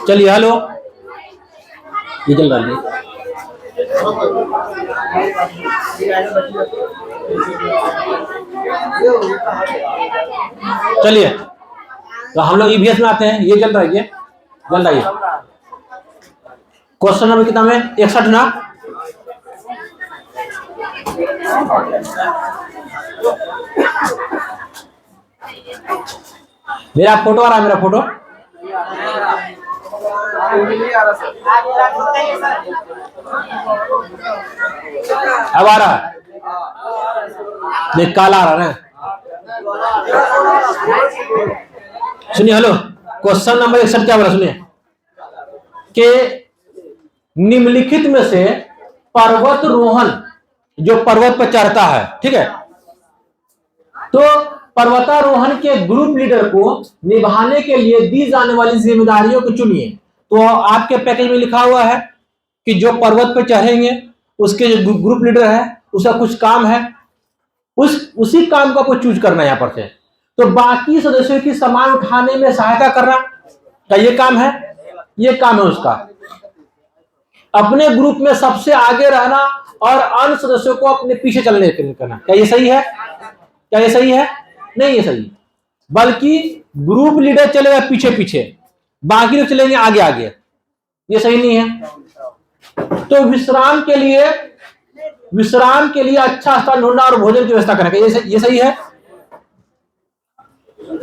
चलिए हेलो, ये चल रहा है। चलिए तो हम लोग ईवीएस में आते हैं। ये चल रहा है, ये चल रहा है। क्वेश्चन नंबर कितना में 61 ना। मेरा फोटो आ रहा है, मेरा फोटो अब आ रहा है। नहीं, काला आ रहा है। सुनिए हेलो, क्वेश्चन नंबर 61 क्या बोला सुनिए कि निम्नलिखित में से पर्वत रोहन जो पर्वत पर चढ़ता है, ठीक है, तो पर्वतारोहण के ग्रुप लीडर को निभाने के लिए दी जाने वाली जिम्मेदारियों को चुनिए। तो आपके पैकेज में लिखा हुआ है कि जो पर्वत पर चढ़ेंगे उसके जो ग्रुप लीडर है उसका कुछ काम है, उसी काम को आपको चूज करना है यहाँ पर से। तो बाकी सदस्यों की सामान उठाने में सहायता करना क्या ये काम है? ये काम है उसका। अपने ग्रुप में सबसे आगे रहना और अन्य सदस्यों को अपने पीछे चलने करना, क्या ये सही है? क्या ये सही है? नहीं ये सही, बल्कि ग्रुप लीडर चलेगा पीछे पीछे, बाकी लोग चलेंगे आगे आगे। ये सही नहीं है। तो विश्राम के लिए अच्छा स्थान ढूंढना और भोजन की व्यवस्था करना, ये सही है।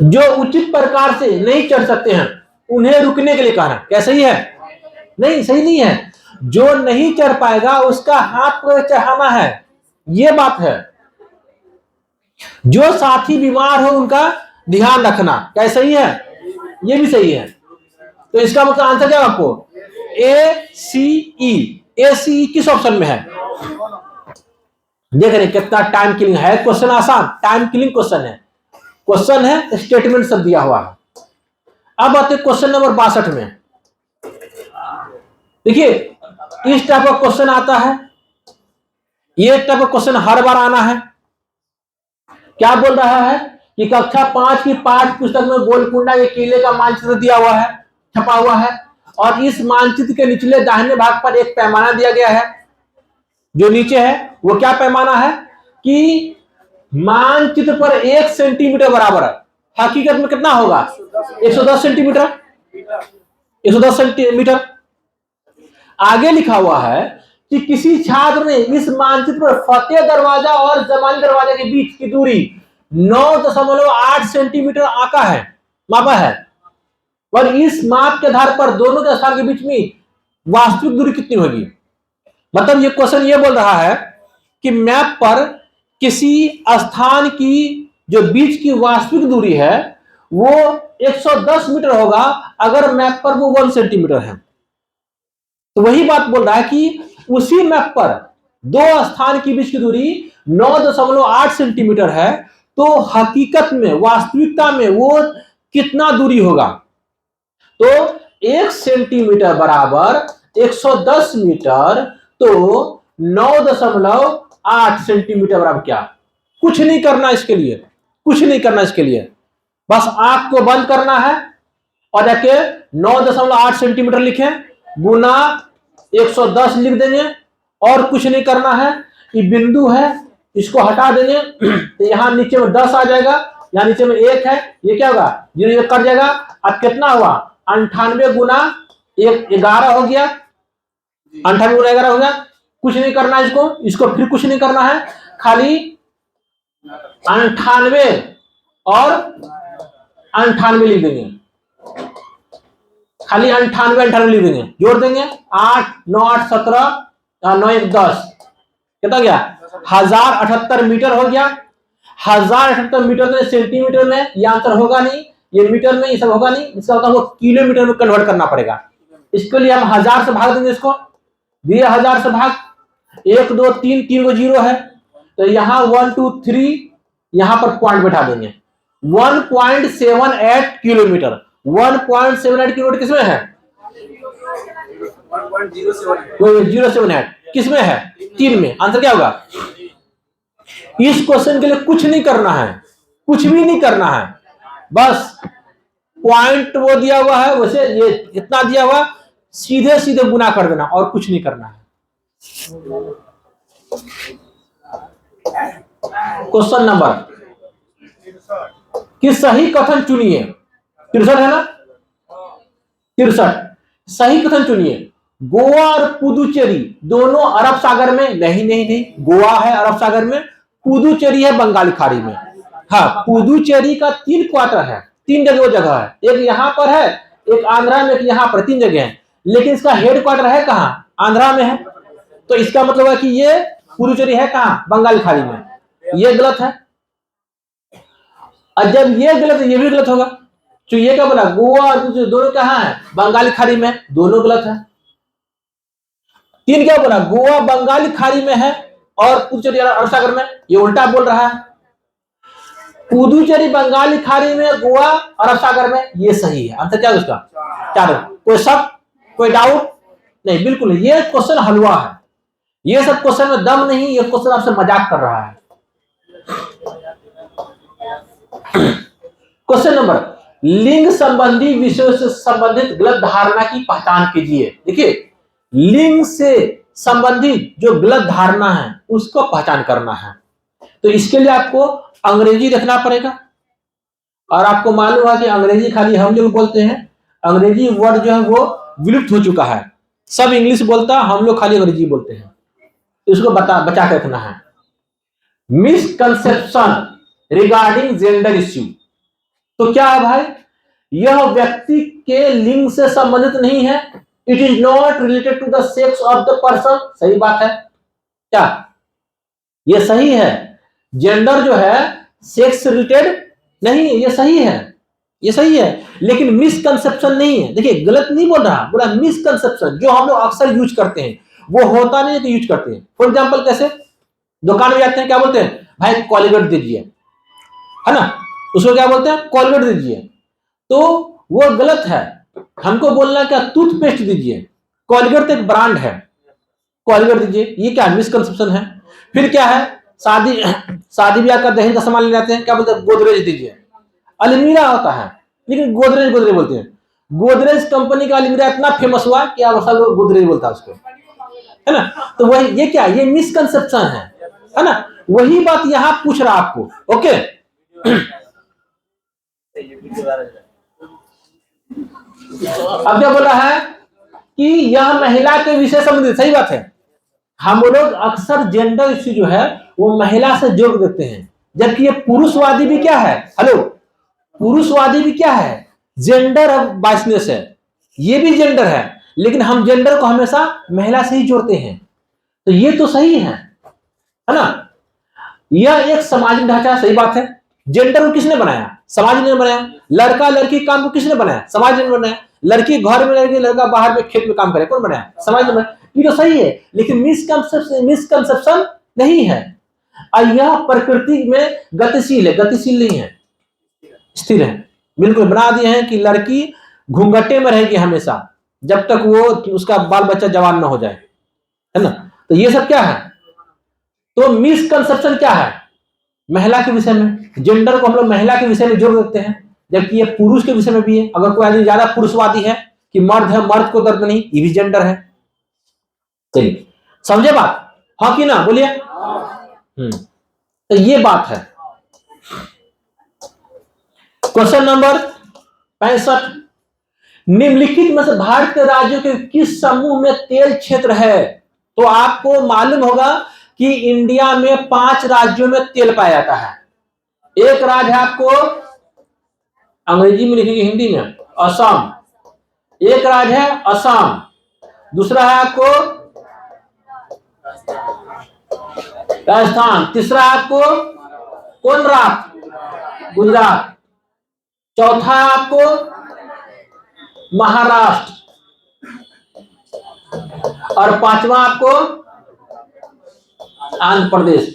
जो उचित प्रकार से नहीं चढ़ सकते हैं उन्हें रुकने के लिए कहना, क्या सही है? नहीं, सही नहीं है। जो नहीं चढ़ पाएगा उसका हाथ पर चढ़ाना है, ये बात है। जो साथी बीमार हो उनका ध्यान रखना, क्या सही है? ये भी सही है। तो इसका मतलब आंसर क्या आपको? ACE किस ऑप्शन में है? देख रहे कितना टाइम किलिंग है। क्वेश्चन आसान टाइम किलिंग क्वेश्चन है। क्वेश्चन है, स्टेटमेंट सब दिया हुआ है। अब आते क्वेश्चन नंबर 62 में। देखिए इस टाइप का क्वेश्चन आता है, ये टाइप का क्वेश्चन हर बार आना है। क्या बोल रहा है कि कक्षा 5 की पाठ्य पुस्तक में गोलकुंडा के किले का मानचित्र दिया हुआ है, छपा हुआ है, और इस मानचित्र के निचले दाहिने भाग पर एक पैमाना दिया गया है। जो नीचे है वो क्या पैमाना है कि मानचित्र पर 1 सेंटीमीटर बराबर है। हकीकत में कितना होगा? 110 सेंटीमीटर। 110 सेंटीमीटर। आगे लिखा हुआ है कि किसी छात्र ने इस मानचित्र पर फतेह दरवाजा और जमानी दरवाजा के बीच की दूरी 9.8 सेंटीमीटर आंका है, मापा है, और इस माप के आधार पर दोनों के स्थान के बीच में वास्तविक दूरी कितनी होगी। मतलब ये क्वेश्चन ये बोल रहा है कि मैप पर किसी स्थान की जो बीच की वास्तविक दूरी है वो 110 मीटर होगा अगर मैप पर वो 1 सेंटीमीटर है। तो वही बात बोल रहा है कि उसी मैप पर दो स्थान के बीच की दूरी 9.8 सेंटीमीटर है, तो हकीकत में वास्तविकता में वो कितना दूरी होगा? तो 1 सेंटीमीटर बराबर 110 मीटर, तो 9.8 सेंटीमीटर बराबर क्या? कुछ नहीं करना इसके लिए, कुछ नहीं करना इसके लिए, बस आंख को बंद करना है और जाके 9.8 सेंटीमीटर लिखें, गुना 110 लिख देंगे, और कुछ नहीं करना है। ये बिंदु है, इसको हटा देंगे तो यहां नीचे में 10 आ जाएगा, यहां नीचे में 1 है, ये क्या होगा? 0 कट जाएगा। अब कितना हुआ? 98 गुना 1 11 हो गया। 98 गुना 11 हो गया। कुछ नहीं करना है इसको फिर कुछ नहीं करना है, खाली 98 और 98 लिख देंगे, खाली 98 लिख देंगे, जोड़ देंगे 8 9 8 17 9 1 10, कितना गया? 1078 मीटर हो गया। 1078 मीटर में सेंटीमीटर में ये आंसर होगा नहीं, ये मीटर में ये सब होगा नहीं, इसका मतलब वो किलोमीटर में कन्वर्ट करना पड़ेगा। इसके लिए हम 1000 से भाग देंगे, इसको दिए 1000 से भाग, 1 2 3 3 को 0 है, तो यहाँ 1 2 3 यहाँ पर पॉइंट बैठा देंगे। 1.78 किलोमीटर। 1.78 किलोमीटर किसमें है? 0.78 किसमें है? 3 में। आंसर क्या होगा? इस क्वेश्चन के लिए कुछ नहीं करना है, कुछ भी नहीं करना है, बस पॉइंट वो दिया हुआ है वैसे ये इतना दिया हुआ, सीधे सीधे गुना कर देना और कुछ नहीं करना है। क्वेश्चन नंबर कि सही कथन चुनिए, 63 है ना, 63 सही कथन चुनिए। गोवा और पुदुचेरी दोनों अरब सागर में, नहीं, गोवा है अरब सागर में, पुदुचेरी है बंगाल खाड़ी में। हाँ, पुदुचेरी का 3 क्वार्टर है, 3 जगह वो जगह है, एक यहाँ पर है, एक आंध्रा में, एक यहाँ पर, 3 जगह है, लेकिन इसका हेड क्वार्टर है कहाँ, आंध्रा में है। तो इसका मतलब है कि ये पुदुचेरी है कहाँ, बंगाल खाड़ी में। ये गलत है, और जब ये गलत है ये भी गलत होगा। तो ये क्या बोला, गोवा और पुदुचेरी दोनों कहाँ है, बंगाली खाड़ी में, दोनों गलत है। 3 क्या बोला, गोवा बंगाली खाड़ी में है और पुदुचेरी अरब सागर में, ये उल्टा बोल रहा है। पुदुचेरी बंगाली खाड़ी में, गोवा अरब सागर में, ये सही है। आंसर क्या है उसका, 4। कोई शक, कोई डाउट नहीं, बिल्कुल ये क्वेश्चन हलवा है, ये सब क्वेश्चन में दम नहीं, ये क्वेश्चन आपसे मजाक कर रहा है। क्वेश्चन नंबर, लिंग संबंधी विषयों से संबंधित गलत धारणा की पहचान कीजिए। देखिए, लिंग से संबंधित जो गलत धारणा है उसको पहचान करना है। तो इसके लिए आपको अंग्रेजी देखना पड़ेगा, और आपको मालूम है कि अंग्रेजी खाली हम लोग बोलते हैं, अंग्रेजी वर्ड जो है वो विलुप्त हो चुका है, सब इंग्लिश बोलता है, हम लोग खाली अंग्रेजी बोलते हैं। इसको बचा के रखना है। मिसकंसेप्शन रिगार्डिंग जेंडर इश्यू, तो क्या है भाई, यह व्यक्ति के लिंग से संबंधित नहीं है, it is not related to the sex of the person. सही बात है, क्या ये सही है, जेंडर जो है सेक्स से रिलेटेड नहीं है, ये सही है, ये सही है, लेकिन मिसकंसेप्शन नहीं है। देखिए, गलत नहीं बोल रहा, बोला मिसकंसेप्शन, जो हम लोग अक्सर यूज करते हैं वो होता नहीं है तो यूज करते हैं। फॉर एग्जांपल, कैसे दुकान में जाते हैं, क्या बोलते हैं, भाई कोलगेट दीजिए, है ना, उसको क्या बोलते हैं, कोलगेट दीजिए, तो वो गलत है। हमको बोलना क्या, टूथपेस्ट दीजिए, कोलगेट तो एक ब्रांड है, कोलगेट दीजिए, ये क्या मिसकंसेप्शन है। फिर क्या है, शादी ब्याह का दहेज का सामान ले जाते हैं, क्या बोलते हैं, गोदरेज दीजिए, अलमीरा होता है लेकिन गोदरेज बोलते हैं। गोदरेज कंपनी का अलमीरा इतना फेमस हुआ कि आप सब लोग गोदरेज बोलता है उसको, है ना। तो वही, ये क्या, ये मिसकंसेप्शन है ना। वही बात यहां पूछ रहा आपको। ओके, अब क्या बोल रहा है कि यह महिला के विषय संबंधित, सही बात है। हम लोग अक्सर जेंडर इश्यू जो है वो महिला से जोड़ देते हैं, जबकि ये पुरुषवादी भी क्या है, हेलो, पुरुषवादी भी क्या है, जेंडर बाइसनेस है, ये भी जेंडर है, लेकिन हम जेंडर को हमेशा महिला से ही जोड़ते हैं। तो ये तो सही है ना। यह एक सामाजिक ढांचा, सही बात है। जेंडर को किसने बनाया, समाज ने बनाया। लड़का लड़की काम को किसने बनाया, समाज ने बनाया। लड़की घर में रहेगी, लड़का बाहर में खेत में काम करे, कौन बनाया, समाज ने बनाया। ये तो सही है, लेकिन मिसकंसेप्शन नहीं है। और यह प्रकृति में गतिशील है, गतिशील नहीं है, स्थिर है। बिल्कुल बना दिए हैं कि लड़की घूंघटे में रहेगी हमेशा, जब तक वो उसका बाल बच्चा जवान ना हो जाए, है ना। तो ये सब क्या है, तो मिसकंसेप्शन क्या है, महिला के विषय में। जेंडर को हम लोग महिला के विषय में जोड़ देते हैं, जबकि ये पुरुष के विषय में भी है। अगर कोई आदमी ज्यादा पुरुषवादी है कि मर्द है, मर्द को दर्द नहीं, ये भी जेंडर है। चलिए, समझे बात, हाँ कि ना, बोलिए। तो ये बात है। क्वेश्चन नंबर 65, निम्नलिखित में से भारत के राज्यों के किस समूह में तेल क्षेत्र है। तो आपको मालूम होगा कि इंडिया में 5 राज्यों में तेल पाया जाता है। एक राज्य है आपको, अंग्रेजी में लिखेंगे, हिंदी में, असम। एक राज्य है असम, दूसरा है आपको राजस्थान, तीसरा है आपको कौन रहा, गुजरात, चौथा है आपको महाराष्ट्र, और पांचवा आपको आंध्र प्रदेश।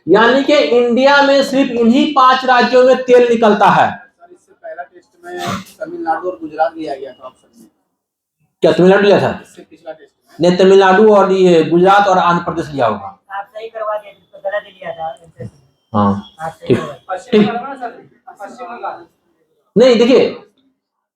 यानी कि इंडिया में सिर्फ इन्हीं 5 राज्यों में तेल निकलता है। इससे पहला टेस्ट में तमिलनाडु और गुजरात लिया गया था ऑप्शन में। क्या तमिलनाडु लिया था? इससे पिछला टेस्ट नहीं, तमिलनाडु और ये गुजरात और आंध्र प्रदेश लिया होगा। आप सही करवा दिए, जिसको गलत लिया था। हाँ ठीक ठीक। नहीं देखिए,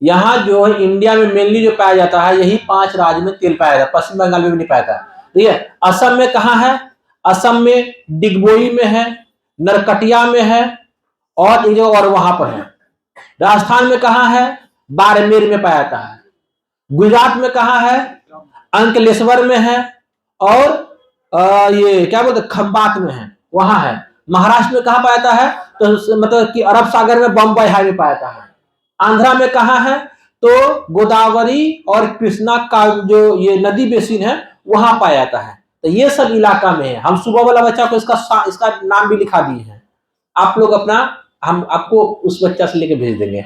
यहाँ जो है इंडिया में मेनली जो पाया जाता है यही 5 राज्य में तेल पाया जाता है, पश्चिम बंगाल में भी नहीं पाया जाता। ठीक है, असम में कहाँ है? असम में डिगबोई में है, नरकटिया में है, और एक जगह और वहां पर है। राजस्थान में कहाँ है? बाड़मेर में पाया जाता है। गुजरात में कहाँ है? अंकलेश्वर में है, और ये क्या बोलते खंबात में है, वहां है। महाराष्ट्र में कहाँ पाया जाता है? तो मतलब कि अरब सागर में बम्बई हाईवे पाया जाता है। आंध्रा में कहाँ है? तो गोदावरी और कृष्णा का जो ये नदी बेसिन है वहां पाया जाता है। तो ये सब इलाका में है। हम सुबह वाला बच्चा को इसका नाम भी लिखा दिए हैं। आप लोग अपना, हम आपको उस बच्चा से लेके भेज देंगे।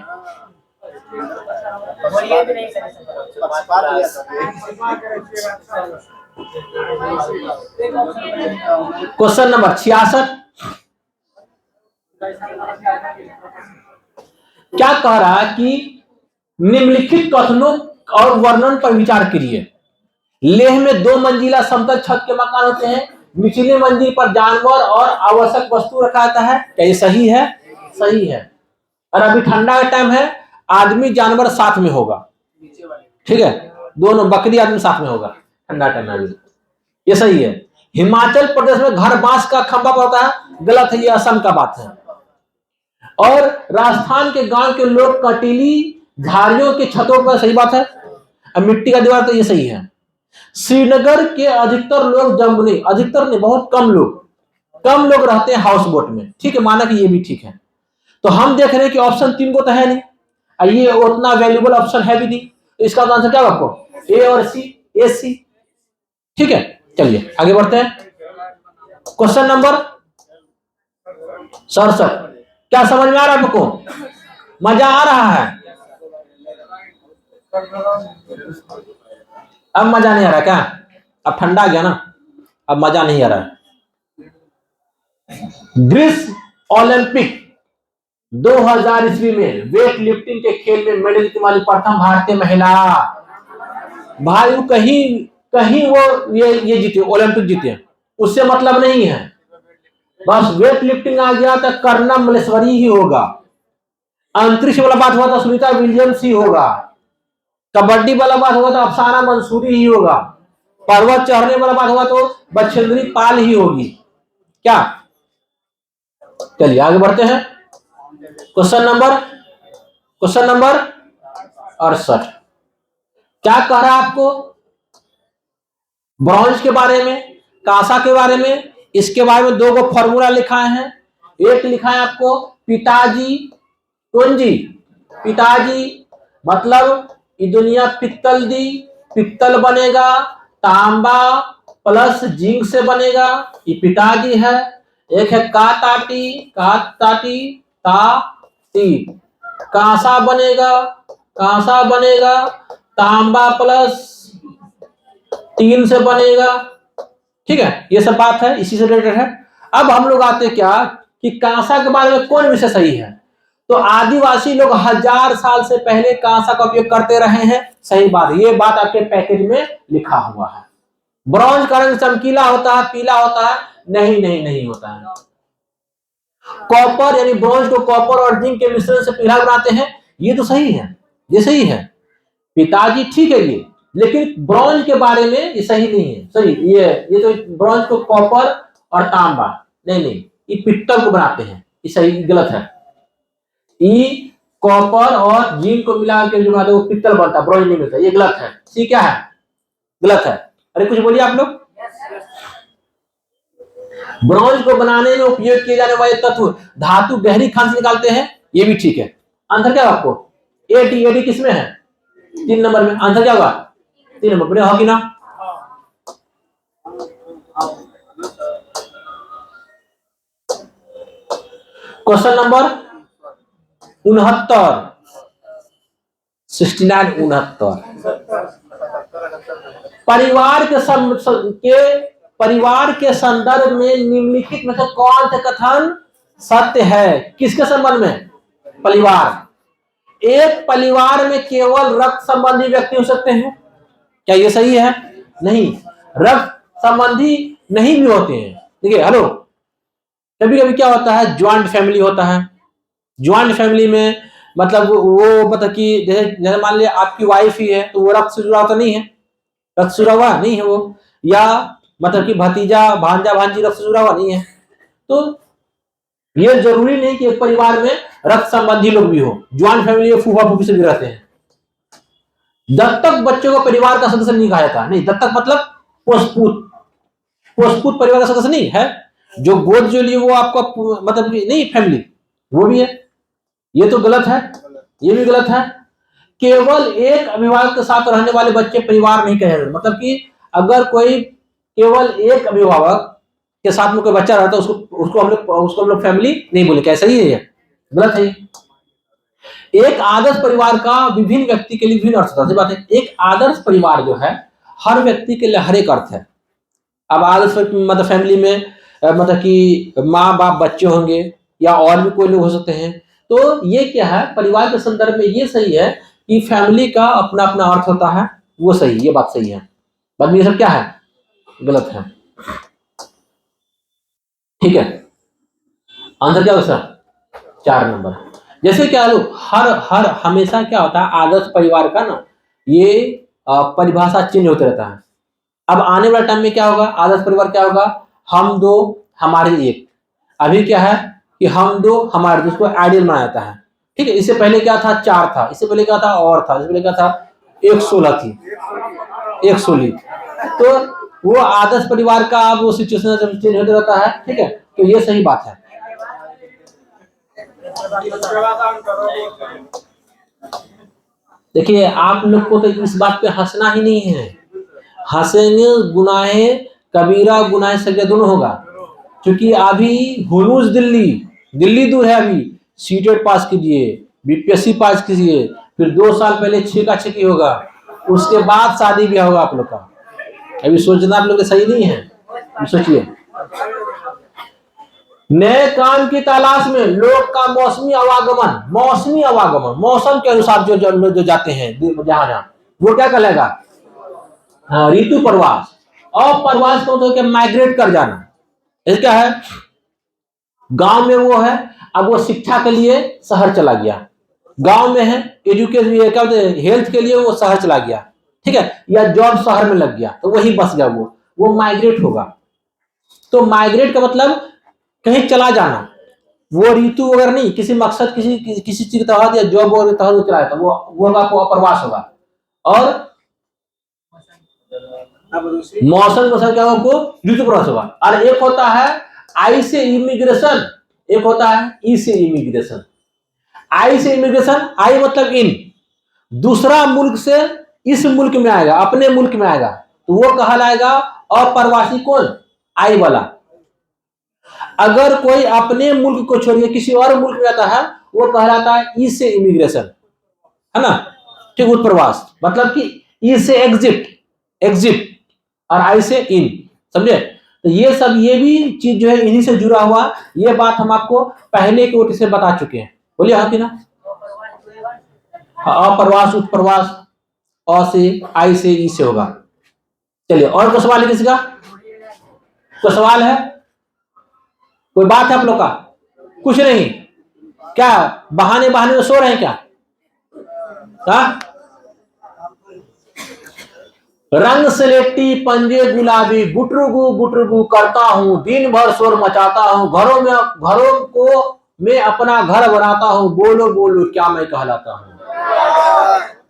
क्वेश्चन नंबर 66 क्या कह रहा है कि निम्नलिखित कथनों और वर्णन पर विचार करिए। लेह में 2 मंजिला समतल छत के मकान होते हैं, निचली मंजिल पर जानवर और आवश्यक वस्तु रखा जाता है। क्या ये सही है? सही है। और अभी ठंडा का टाइम है, आदमी जानवर साथ में होगा। ठीक है, दोनों बकरी आदमी साथ में होगा ठंडा टाइम में, ये सही है। हिमाचल प्रदेश में घर बांस का खंभा पड़ता है, गलत है, ये असम का बात है। और राजस्थान के गांव के लोग कटीली झाड़ियों की छतों पर, सही बात है। अब मिट्टी का दीवार, तो ये सही है। श्रीनगर के अधिकतर लोग जम्बनी, अधिकतर नहीं बहुत कम लोग रहते हैं हाउस बोट में। ठीक है, माना कि ये भी ठीक है। तो हम देख रहे हैं कि ऑप्शन 3 को तो है नहीं, और ये उतना वैल्यूबल ऑप्शन है भी नहीं, तो इसका आंसर क्या होगा आपको? ए और सी, ए सी। ठीक है, चलिए आगे बढ़ते हैं। क्वेश्चन नंबर 67 क्या समझ में आ रहा है आपको? मजा आ रहा है? अब मजा नहीं आ रहा क्या? अब ठंडा आ गया ना, अब मजा नहीं आ रहा है। ग्रीस ओलंपिक 2000 ईस्वी में वेट लिफ्टिंग के खेल में मेडल जीतने वाली प्रथम भारतीय महिला। भाई वो कहीं वो ये जीते, ओलंपिक जीते, उससे मतलब नहीं है। बस वेट लिफ्टिंग आ गया तो कर्णम मल्लेश्वरी ही होगा। अंतरिक्ष वाला बात हुआ तो सुनीता विलियम्स ही होगा। कबड्डी वाला बात हुआ तो अफसाना मंसूरी ही होगा। पर्वत चढ़ने वाला बात हुआ तो बछेंद्री पाल ही होगी। क्या? चलिए आगे बढ़ते हैं। क्वेश्चन नंबर 68 क्या कह रहा है आपको? ब्रॉन्ज के बारे में, कांसा के बारे में, इसके बारे में 2 फॉर्मूला लिखा है। एक लिखा है आपको पिताजी टोंजी। पिताजी मतलब दुनिया पित्तल दी, पित्तल बनेगा, तांबा प्लस जिंक से बनेगा, ये पिताजी है। एक है काताटी ताती, कांसा बनेगा तांबा प्लस टीन से बनेगा। ठीक है, ये सब बात है, इसी से रिलेटेड है। अब हम लोग आते क्या कि कांसा के बारे में कौन विषय सही है? तो आदिवासी लोग 1000 साल से पहले कांसा का उपयोग करते रहे हैं, सही बात। ये बात आपके पैकेज में लिखा हुआ है। ब्रॉन्ज का रंग चमकीला होता है, पीला होता है? नहीं होता है। कॉपर यानी ब्रॉन्ज को कॉपर और जिंक के मिश्रण से पीला बनाते हैं, ये तो सही है, ये सही है। पिताजी ठीक है ये, लेकिन ब्रॉन्ज के बारे में ये सही नहीं है। सही ये तो ब्रॉन्ज को कॉपर और तांबा, नहीं ये पित्तल को बनाते हैं, ये सही गलत है। ये कॉपर और जिंक को मिला के जो बनाते हैं वो पित्तल बनता है, ब्रॉन्ज नहीं मिलता, ये गलत है। सी क्या है? गलत है। अरे कुछ बोलिए आप लोग। ब्रॉन्ज को बनाने में उपयोग किए जाने वाले तत्व धातु गहरी खान से निकालते हैं, ये भी ठीक है। आंसर क्या आपको? एडी किसमें है? 3 नंबर में। आंसर क्या होगा? 3 नंबर में होगी ना। क्वेश्चन नंबर 69 परिवार के संदर्भ में निम्नलिखित में से कौन से कथन सत्य है? किसके संबंध में? परिवार। एक परिवार में केवल रक्त संबंधी व्यक्ति हो सकते हैं, क्या ये सही है? नहीं, रक्त संबंधी नहीं भी होते हैं। देखिए हेलो, कभी कभी क्या होता है, ज्वाइंट फैमिली होता है। ज्वाइंट फैमिली में मतलब वो मतलब कि जैसे मान लिया आपकी वाइफ ही है, तो वो रक्त से जुड़ा तो नहीं है, रक्त से जुड़ा हुआ नहीं है वो, या मतलब कि भतीजा भांजा भांजी रक्त से जुड़ा हुआ नहीं है। तो ये जरूरी नहीं कि एक परिवार में रक्त संबंधी लोग भी हो। ज्वाइंट फैमिली में फूफा फूफी से भी रहते हैं। दत्तक बच्चों को परिवार का सदस्य नहीं कहा जाता, नहीं, दत्तक मतलब पोषपूत, पोषपूत परिवार का सदस्य नहीं है। जो गोद जो लिए वो आपका मतलब नहीं फैमिली, वो भी है। ये तो गलत है, ये भी गलत है। केवल एक अभिभावक के साथ रहने वाले बच्चे परिवार नहीं कहे जाते। मतलब कि अगर कोई केवल एक अभिभावक के साथ में कोई बच्चा रहता है, उसको हम लोग फैमिली नहीं बोले। कैसा ही है ये? गलत है। एक आदर्श परिवार का विभिन्न व्यक्ति के लिए विभिन्न अर्थ होता है। बात है, एक आदर्श परिवार जो है हर व्यक्ति के लिए हर एक अर्थ है। अब आदर्श मतलब फैमिली में मतलब कि माँ बाप बच्चे होंगे या और भी कोई लोग हो सकते हैं। तो ये क्या है, परिवार के संदर्भ में ये सही है कि फैमिली का अपना अपना अर्थ होता है, वो सही, ये बात सही है। बाद में ये सब क्या है, गलत है। ठीक है, आंसर क्या होगा? 4 नंबर। जैसे क्या लो, हर हमेशा क्या होता है, आदर्श परिवार का ना ये परिभाषा चेंज होते रहता है। अब आने वाला टाइम में क्या होगा, आदर्श परिवार क्या होगा, हम दो हमारे एक। अभी क्या है कि हम दो हमारे, जिसको आइडियल माना जाता है। ठीक है, इससे पहले क्या था, 4 था, इससे पहले क्या था, और था, इससे पहले क्या था, 116 थी, 116। तो वो आदर्श परिवार का अब वो सिचुएशन चेंज होते रहता है। ठीक है, तो ये सही बात है। देखिए, आप लोग को तो इस बात पे हंसना ही नहीं है। हंसेंगे गुनाहे कबीरा गुनाहे सगीरा दोनों होगा। क्योंकि अभी हुनूस दिल्ली दूर है। अभी सीटेट पास कीजिए, बीपीएससी पास कीजिए, फिर 2 साल पहले छेका छेकी होगा, उसके बाद शादी ब्याह होगा आप लोग का। अभी सोचना आप लोग के सही नहीं है, सोचिए। नए काम की तलाश में लोग का मौसमी आवागमन, मौसम के अनुसार जो जाते हैं जहां वो क्या कहलाएगा, ऋतु प्रवास। और प्रवास को तो क्या, माइग्रेट कर जाना। ये क्या है, गांव में वो है, अब वो शिक्षा के लिए शहर चला गया, गांव में है एजुकेशन क्या बोलते हैं, हेल्थ के लिए वो शहर चला गया। ठीक है, या जॉब शहर में लग गया, तो वही बस गया, वो माइग्रेट होगा। तो माइग्रेट का मतलब कहीं चला जाना, वो ऋतु वगैरह नहीं, किसी मकसद किसी चीज के तहत या जॉब वगैरह के तहत चला जाता, वो होगा प्रवास होगा। और मौसम क्या होगा, ऋतु प्रवास होगा। और एक होता है आई से इमिग्रेशन, एक होता है ई से इमिग्रेशन। आई से इमिग्रेशन, आई मतलब इन, दूसरा मुल्क से इस मुल्क में आएगा, अपने मुल्क में आएगा, तो वो कहलाएगा अप्रवासी। कौन, आई वाला। अगर कोई अपने मुल्क को छोड़िए किसी और मुल्क में आता है, वो कहलाता है ई से इमिग्रेशन, है ना। ठीक, उत्प्रवास मतलब कि ई से एग्जिट और आई से इन, समझे। तो ये सब, ये भी चीज जो है इन्हीं से जुड़ा हुआ। ये बात हम आपको पहले के नोटिस से बता चुके हैं। बोलिए हाँ कि ना। अप्रवास उत्प्रवास अ से आई से ई से होगा। चलिए, और कोई सवाल है किसी का? कोई सवाल है, कोई बात है आप लोग का? कुछ नहीं, क्या बहाने में सो रहे हैं क्या? रंग स्लेटी पंजे गुलाबी गुटरुगु करता हूँ, दिन भर शोर मचाता हूँ, घरों को मैं अपना घर बनाता हूँ, बोलो क्या मैं कहलाता हूँ।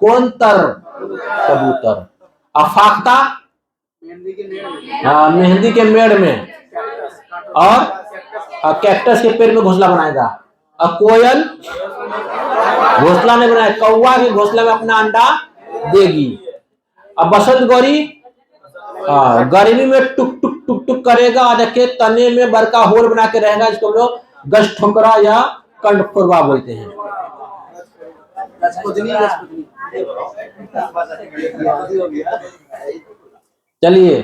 कौन तर, कबूतर। अफाख्ता, मेहंदी के मेड़ में, और कैक्टस के पेड़ में घोंसला बनाएगा। कोयल घोंसला नहीं बनाएगा, कौवा के घोंसला में अपना अंडा देगी। अब बसंत गौरी गर्मी में टुक करेगा, और देखिए तने में बड़का होल बना के रहेगा, इसको हम लोग गश ठोकरा या कंठफोरवा बोलते हैं। चलिए,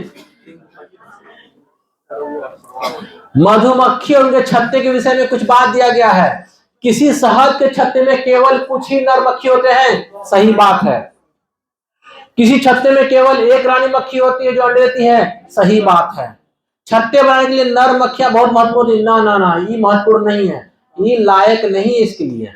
मधुमक्खी और उनके छत्ते के विषय में कुछ बात दिया गया है। किसी शहद के छत्ते में केवल कुछ ही नर मक्खी होते हैं, सही बात है। किसी छत्ते में केवल एक रानी मक्खी होती है जो अंडे देती है, सही बात है। छत्ते बनाने के लिए नर मक्खियां बहुत महत्वपूर्ण है। ना ना ना, ये महत्वपूर्ण नहीं है, ये लायक नहीं है इसके लिए।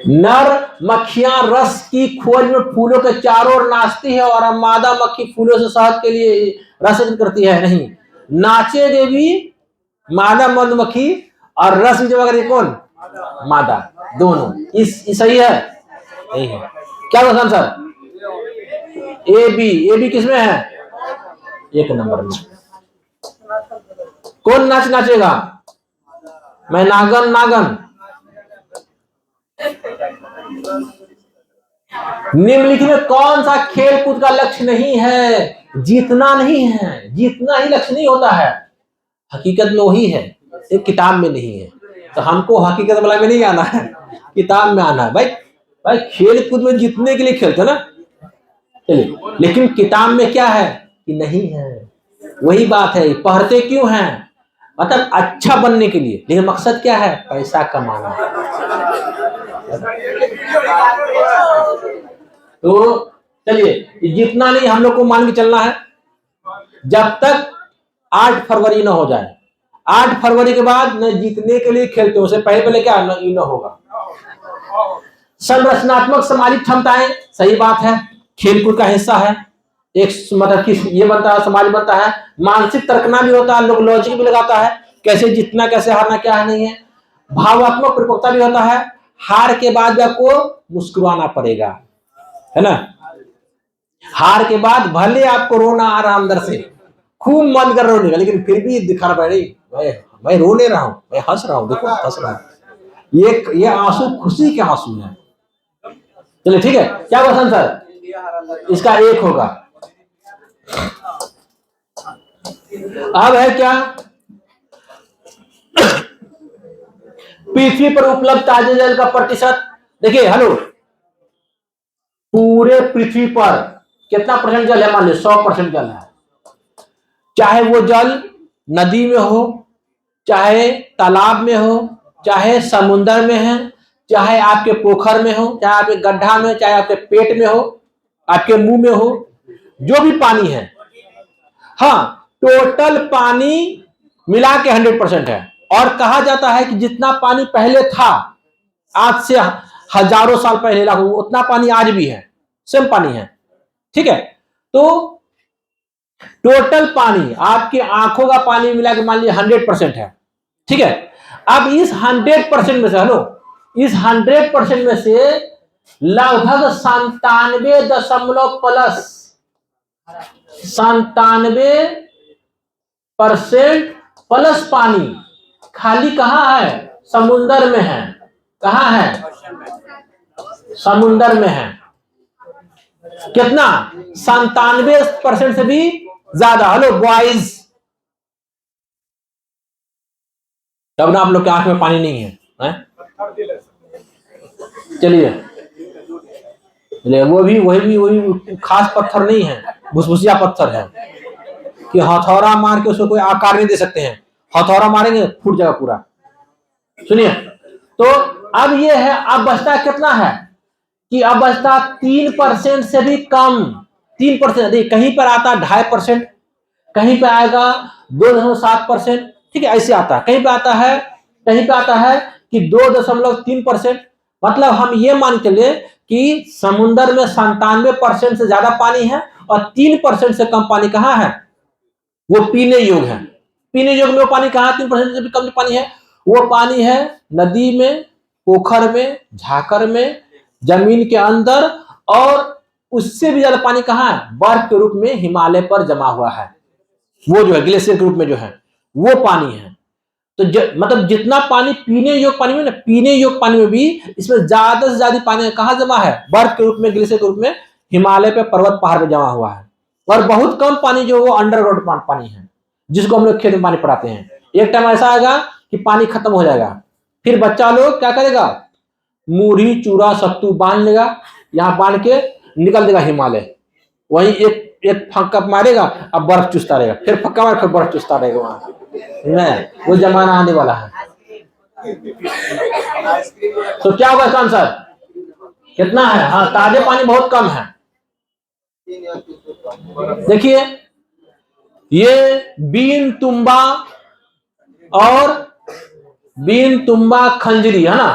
नर मक्खियां रस की खोज में फूलों के चारों ओर नाचती है और मादा मक्खी फूलों से शहद के लिए रस करती है। नहीं, नाचेगे भी मादा मधुमक्खी और रस भी जमा करेगी कौन? मादा। दोनों इस सही है, यही है। क्या क्वेश्चन सर? ए बी किसमें है? एक नंबर में। कौन नाच नाचेगा? मैं नागन नागन। निम्नलिखित में कौन सा खेल कूद का लक्ष्य नहीं है? जीतना नहीं है, जीतना ही लक्ष्य नहीं होता है, हकीकत में वही है, एक किताब में नहीं है। तो हमको हकीकत वाला में नहीं आना है, किताब में आना है। भाई खेल कूद में जीतने के लिए खेलते ना, चलिए, लेकिन किताब में क्या है कि नहीं है। वही बात है, पढ़ते क्यों हैं? मतलब अच्छा बनने के लिए, लेकिन मकसद क्या है? पैसा कमाना। तो चलिए, जितना नहीं हम लोग को मान के चलना है, जब तक 8 फरवरी न हो जाए। 8 फरवरी के बाद न जीतने के लिए खेलते, उससे पहले क्या न होगा। संरचनात्मक सामाजिक क्षमताएं, सही बात है, खेलकूद का हिस्सा है। एक मतलब कि ये बनता है, समाज बनता है। मानसिक तर्कना भी होता है, लोग लॉजिक भी लगाता है, कैसे जीतना कैसे हारना क्या है नहीं है। भावात्मक परिपक्वता भी होता है, हार के बाद आपको मुस्कुराना पड़ेगा, है ना। हार के बाद भले आपको रोना आ रहा अंदर से, खूब मन कर रोने का, लेकिन फिर भी दिखा रहा है मैं रो नहीं रहा हूं, मैं हंस रहा हूं, देखो हंस रहा हूं। ये आंसू खुशी के आंसू है। चलिए ठीक है, क्या क्वेश्चन सर? इसका एक होगा। अब है क्या? पृथ्वी पर उपलब्ध ताजे जल का प्रतिशत। देखिए, हेलो, पूरे पृथ्वी पर कितना परसेंट जल है? मान लीजिए 100% जल है। चाहे वो जल नदी में हो, चाहे तालाब में हो, चाहे समुद्र में है, चाहे आपके पोखर में हो, चाहे आपके गड्ढा में, चाहे आपके पेट में हो, आपके मुंह में हो, जो भी पानी है, हाँ, टोटल पानी मिला के 100% है। और कहा जाता है कि जितना पानी पहले था, आज से हजारों साल पहले, उतना पानी आज भी है, सेम पानी है, ठीक है। तो टोटल पानी, आपकी आंखों का पानी मिला के मान लीजिए 100% है, ठीक है। अब इस 100% में से, हेलो, इस 100% में से लगभग 97% प्लस पानी खाली कहां है? समुद्र में है। कहां है? समुद्र में है। कितना? 97% से भी ज्यादा। हेलो बॉयज, तब ना आप लोग के आंख में पानी नहीं है? चलिए, वही खास पत्थर नहीं है, भुसभुसिया पत्थर है कि हथौड़ा मार के उसको कोई आकार नहीं दे सकते हैं। हथौड़ा मारेंगे फूट जाएगा पूरा। सुनिए, तो अब ये है, अब बचता कितना है कि अब बचता 3% से भी कम। 3%, कहीं पर आता 2.5%, कहीं पे आएगा 2.7%, ठीक है, ऐसे आता है। कहीं पे आता है कि 2.3%। मतलब हम ये मान के चले कि समुद्र में 97% से ज्यादा पानी है और 3% से कम पानी कहां है? वो पीने योग्य है। पीने योग्य में वो पानी कहां? 3% से भी कम पानी है। वो पानी है नदी में, पोखर में, झाकर में, जमीन के अंदर, और उससे भी ज्यादा पानी कहां है? बर्फ के रूप में हिमालय पर जमा हुआ है। वो जो है ग्लेशियर के रूप में जो है वो पानी है। तो मतलब जितना पानी पीने योग्य पानी में ना, पीने योग्य पानी में भी इसमें ज्यादा से ज्यादा पानी कहां जमा है? बर्फ के रूप में, ग्लेशियर के रूप में हिमालय पे, पर्वत पहाड़ पे जमा हुआ है। और बहुत कम पानी जो वो अंडरग्राउंड पानी है, जिसको हम लोग खेत में पानी पड़ाते हैं। एक टाइम ऐसा आएगा कि पानी खत्म हो जाएगा, फिर बच्चा लोग क्या करेगा? मूढ़ी चूरा सत्तू बांध लेगा, यहाँ बांध के निकल देगा हिमालय, वही एक फक्का मारेगा, अब बर्फ चुसता रहेगा, फिर फक्का मार, फिर बर्फ चुसता रहेगा। वहां वो जमाना आने वाला है। तो क्या होगा इसका आंसर? कितना है? हाँ, ताजे पानी बहुत कम है। देखिए, ये बीन तुम्बा और बीन तुम्बा खंजरी है ना।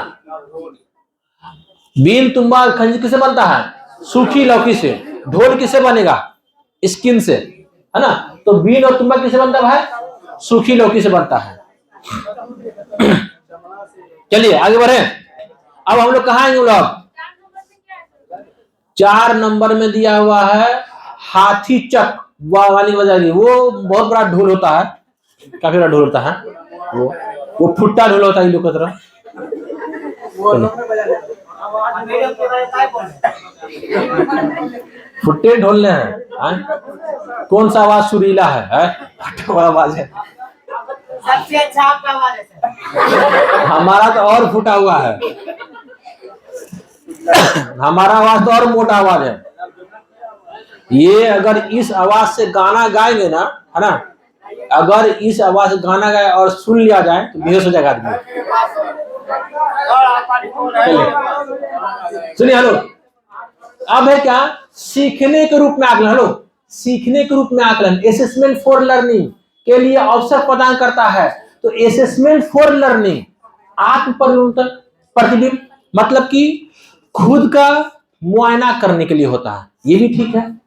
बीन तुम्बा और खंजरी किसे बनता है? सूखी लौकी से। ढोल किसे बनेगा? स्किन से, है ना। तो बीन और तुम्बा किसे बनता है भाई? सूखी लौकी से बनता है। चलिए आगे बढ़े। अब हम लोग कहाँ आएंगे लोग? 4 नंबर में दिया हुआ है हाथी चक वाली बजाएगी। वो बहुत बड़ा ढोल होता है, काफी बड़ा ढोल होता है। वो फुट्टा ढोल होता है इन लोग की तरह। फुट्टे ढोलने हैं। कौन सा आवाज सुरीला है? फुट्टे वाला आवाज है। सबसे अच्छा आपका आवाज है। हमारा तो और फूटा हुआ है। हमारा आवाज तो और मोटा आवाज है। ये अगर इस आवाज से गाना गाएंगे ना, है ना, अगर इस आवाज से गाना गाए और सुन लिया जाए तो बेहोश हो जाएगा आदमी। सुनिए, हेलो। अब है क्या? सीखने के रूप में आकलन। हेलो, सीखने के रूप में आकलन असेसमेंट फॉर लर्निंग के लिए अवसर प्रदान करता है। तो असेसमेंट फॉर लर्निंग आत्म प्रतिबिंब मतलब कि खुद का मुआयना करने के लिए होता है, ये भी ठीक है।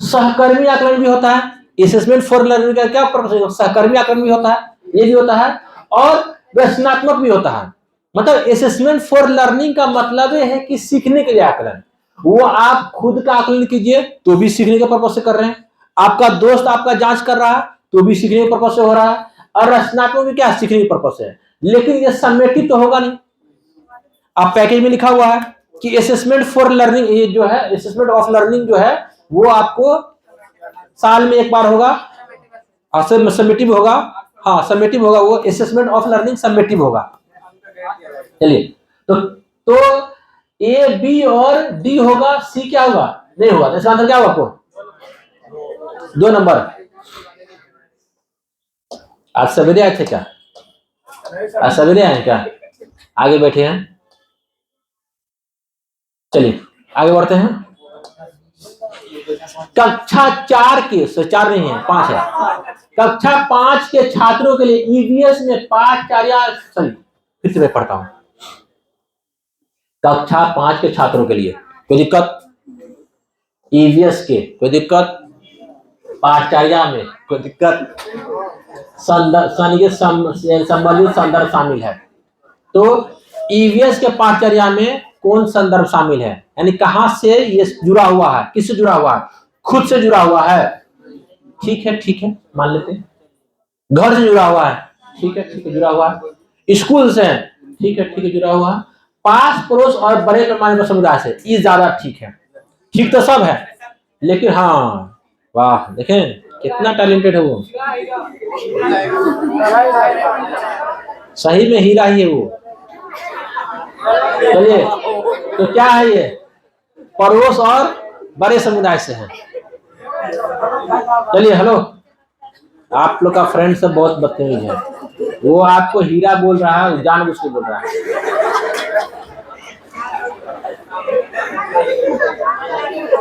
सहकर्मी आकलन भी होता है। असेसमेंट फॉर लर्निंग का क्या पर्पस है? सहकर्मी आकलन भी होता है, ये भी होता है, और रचनात्मक भी होता है। मतलब असेसमेंट फॉर लर्निंग का मतलब है कि सीखने के लिए आकलन। वो आप खुद का आकलन कीजिए तो भी सीखने के पर्पस से कर रहे हैं, आपका दोस्त आपका जांच कर रहा है तो भी सीखने के पर्पस से हो रहा है, और रचनात्मक भी क्या सीखने के पर्पस से है। लेकिन ये सम्मेटित तो होगा नहीं। आप पैकेज में लिखा हुआ है कि असेसमेंट फॉर लर्निंग, ये जो है असेसमेंट ऑफ लर्निंग जो है वो आपको साल में एक बार होगा, समेटिव होगा। हाँ, समेटिव होगा, वो असेसमेंट ऑफ लर्निंग समेटिव होगा। चलिए, तो ए बी और डी होगा, सी क्या होगा? नहीं होगा। तो इसका आंसर क्या होगा आपको? 2 नंबर। आज सवेरे आए थे क्या? आज सवेरे आए क्या? आगे बैठे हैं। चलिए आगे बढ़ते हैं। कक्षा 4 के 4 नहीं है, 5 है। कक्षा 5 के छात्रों के लिए ईवीएस में 5 फिर से मैं पढ़ता हूं। कक्षा 5 के छात्रों के लिए कोई दिक्कत? ईवीएस के कोई दिक्कत? पाठचर्या में कोई दिक्कत? संबंधित संदर्भ शामिल है। तो ईवीएस के पाठचर्या में कौन संदर्भ शामिल है, यानी कहां से ये जुड़ा हुआ है, किससे जुड़ा हुआ है? खुद से जुड़ा हुआ है, ठीक है, ठीक है, मान लेते हैं। घर से जुड़ा हुआ है, ठीक है, ठीक है, जुड़ा हुआ है। स्कूल से, ठीक है, ठीक है, जुड़ा हुआ है। पास पड़ोस और बड़े पैमाने पर समुदाय से, ये ज्यादा ठीक है। ठीक तो सब है, लेकिन हाँ, वाह, देखें कितना टैलेंटेड है वो। सही में हीरा ही है वो। चलिए, तो क्या है ये? पड़ोस और बड़े समुदाय से है। चलिए, हेलो, आप लोग का फ्रेंड सब बहुत बदतमीज है। वो आपको हीरा बोल रहा है, जानबूझ के बोल रहा है।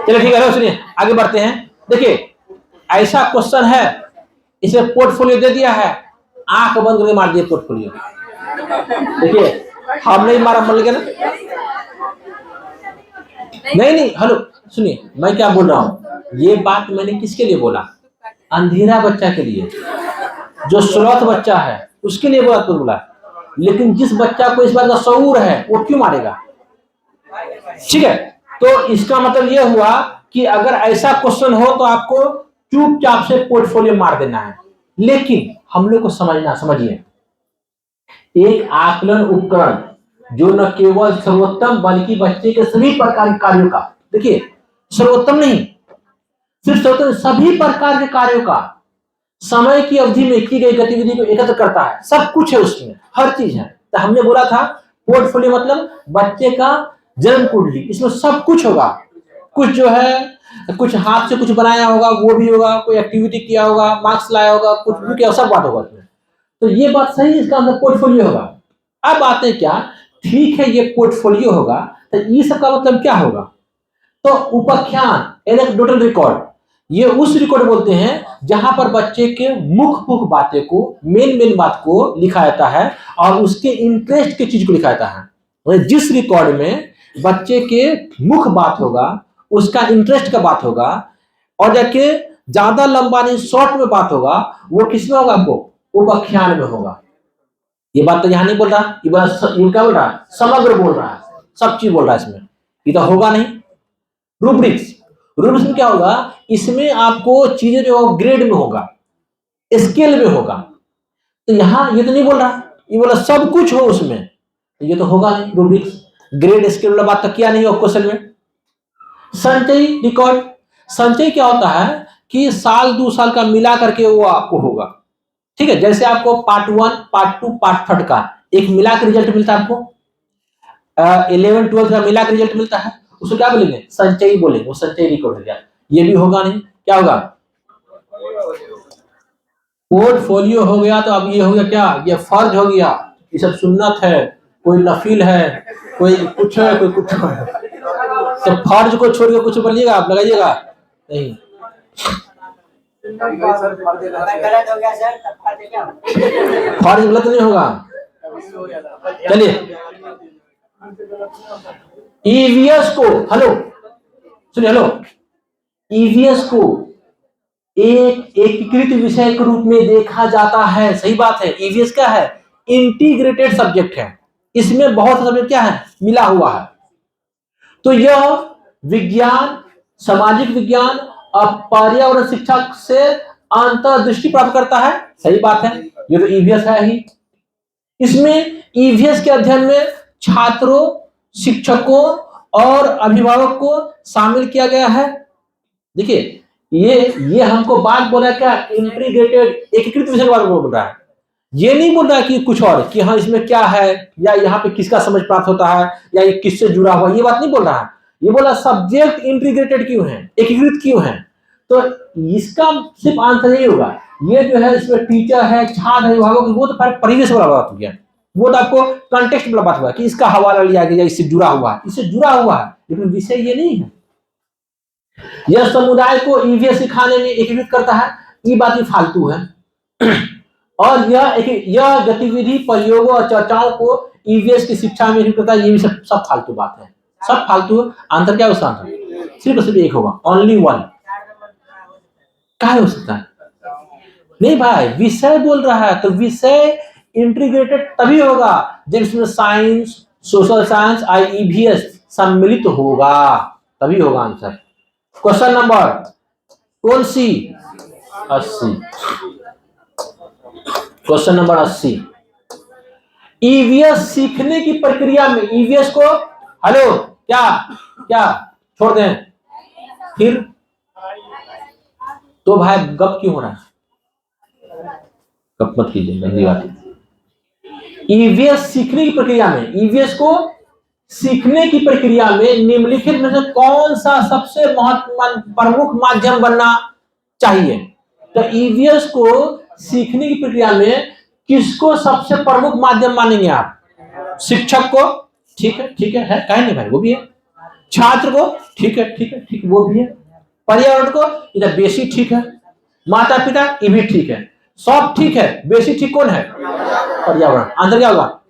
चलिए ठीक है, सुनिए, आगे बढ़ते हैं। देखिए, ऐसा क्वेश्चन है, इसे पोर्टफोलियो दे दिया है, आंख बंद करके मार दिए पोर्टफोलियो। देखिए, हम नहीं मारा, मर गया ना। नहीं, हेलो सुनिए, मैं क्या बोल रहा हूँ, ये बात मैंने किसके लिए बोला? अंधेरा बच्चा के लिए, जो स्लॉथ बच्चा है उसके लिए बोला। लेकिन जिस बच्चा को इस बात का शऊर है वो क्यों मारेगा? ठीक है, तो इसका मतलब यह हुआ कि अगर ऐसा क्वेश्चन हो तो आपको चुपचाप से पोर्टफोलियो मार देना है। लेकिन हम लोग को समझिए, एक आकलन उपकरण जो न केवल सर्वोत्तम बल्कि बच्चे के सभी प्रकार के कार्यों का, देखिए सर्वोत्तम नहीं, सिर्फ सर्वोत्तम, सभी प्रकार के कार्यों का समय की अवधि में की गई गतिविधि को एकत्र करता है। सब कुछ है उसमें, हर चीज है। तो हमने बोला था पोर्टफोलियो मतलब बच्चे का जन्म कुंडली, इसमें सब कुछ होगा। कुछ जो है, कुछ हाथ से कुछ बनाया होगा वो भी होगा, कोई एक्टिविटी किया होगा, मार्क्स लाया होगा, कुछ भी किया, सब बात होगा उसमें। तो ये बात सही है, इसका अंदर पोर्टफोलियो होगा। अब बात है क्या, ठीक है ये पोर्टफोलियो होगा, तो ये सब का मतलब क्या होगा? तो उपाख्यान, एनेक्डोटल रिकॉर्ड, ये उस रिकॉर्ड बोलते हैं जहां पर बच्चे के मुख बातें को, मेन बात को लिखा जाता है और उसके इंटरेस्ट की चीज को लिखा जाता है। जिस रिकॉर्ड में बच्चे के मुख बात होगा, उसका इंटरेस्ट का बात होगा, और जाके ज्यादा लंबा नहीं शॉर्ट में बात होगा, वो किसमें होगा? आपको उपाख्यान में होगा। ये बात तो यहां नहीं बोल रहा, ये बात क्या बोल रहा है? समग्र बोल रहा है, सब चीज बोल रहा है इसमें। ये तो होगा नहीं। रूब्रिक्स में क्या होगा? इसमें आपको चीजें जो ग्रेड में होगा, स्केल में होगा। तो यहां ये तो नहीं बोल रहा, ये बोला सब कुछ हो उसमें, तो ये तो होगा नहीं। रूब्रिक्स ग्रेड स्केल वाला बात तो किया नहीं हो क्वेश्चन में। संचयी रिकॉर्ड, संचय क्या होता है कि साल 2 साल का मिला करके वो आपको होगा। ठीक है, जैसे आपको पार्ट 1, पार्ट 2, पार्ट 3 का एक मिला के रिजल्ट मिलता है, आपको 11, 12 का मिला के रिजल्ट मिलता है, उसको क्या बोलेंगे? संचयी बोलेंगे। वो संचयी रिकॉर्ड हो गया। ये भी होगा नहीं, क्या होगा? पोर्टफोलियो हो गया। तो अब ये हो गया क्या? ये फर्ज हो गया। ये सब सुन्नत है, कोई नफिल है, कोई कुछ है, कोई कुछ है। तो फर्ज को छोड़ के कुछ बोलिएगा आप, लगाइएगा नहीं। गलत हो गया सर, तब फर्ज क्या? फर्ज गलत नहीं होगा। चलिए, ईवीएस को, हेलो सुनिए, हेलो, ईवीएस को एक एकीकृत विषय के रूप में देखा जाता है। सही बात है। ईवीएस क्या है? इंटीग्रेटेड सब्जेक्ट है। इसमें बहुत सब्जेक्ट क्या है? मिला हुआ है। तो यह विज्ञान, सामाजिक विज्ञान और पर्यावरण शिक्षा से अंतर्दृष्टि प्राप्त करता है। सही बात है, ये तो ईवीएस है ही। इसमें ईवीएस के अध्ययन में छात्रों, शिक्षकों और अभिभावक को शामिल किया गया है। देखिए, ये हमको बात बोला क्या? इंटीग्रेटेड, एकीकृत विषय के बारे में बोल रहा है। ये नहीं बोल रहा कि कुछ और, कि हाँ इसमें क्या है, या यहाँ पे किसका समझ प्राप्त होता है, या ये किससे जुड़ा हुआ, ये बात नहीं बोल रहा है। ये बोला सब्जेक्ट इंटीग्रेटेड क्यों है, एकीकृत क्यों है। तो इसका सिर्फ आंसर यही होगा। ये जो है इसमें टीचर है, छात्र, अभिभावक, वो तो परिवेश वाला बात हो गया। वो तो आपको कंटेक्स्ट वाला बात हुआ कि इसका हवाला लिया गया, इससे जुड़ा हुआ है, इससे जुड़ा हुआ है, लेकिन विषय ये नहीं है। यह समुदाय को ईवीएस सिखाने में एकीकृत करता है, ये बात ही फालतू है। और यह गतिविधि, प्रयोगों और चर्चाओं को ईवीएस की शिक्षा में एकीकृत करता है, ये भी सब फालतू बात है, सब फालतू। आंसर क्या उसका? आंसर सिर्फ एक होगा, ओनली वन। क्या हो सकता है? नहीं भाई, विषय बोल रहा है, तो विषय इंटीग्रेटेड तभी होगा जब इसमें साइंस, सोशल साइंस और ईवीएस सम्मिलित होगा, तभी होगा आंसर। क्वेश्चन नंबर कौन सी? 80। Question number 80। ईवीएस सीखने की प्रक्रिया में, ईवीएस को, हेलो, क्या छोड़ दें फिर? तो भाई गप क्यों हो रहा है? गप मत कीजिए, गंदी बात है। ईवीएस सीखने की प्रक्रिया में, ईवीएस को सीखने की प्रक्रिया में निम्नलिखित में से कौन सा सबसे प्रमुख माध्यम बनना चाहिए? तो ईवीएस को सीखने की प्रक्रिया में किसको सबसे प्रमुख माध्यम मानेंगे आप? शिक्षक को, ठीक है कहे नहीं भाई, वो भी है। छात्र को, ठीक है, वो भी है। पर्यावरण को, इधर बेसी ठीक है। माता पिता, ये भी ठीक है, सब ठीक है। बेसी ठीक कौन है? पर्यावरण। आंसर क्या होगा?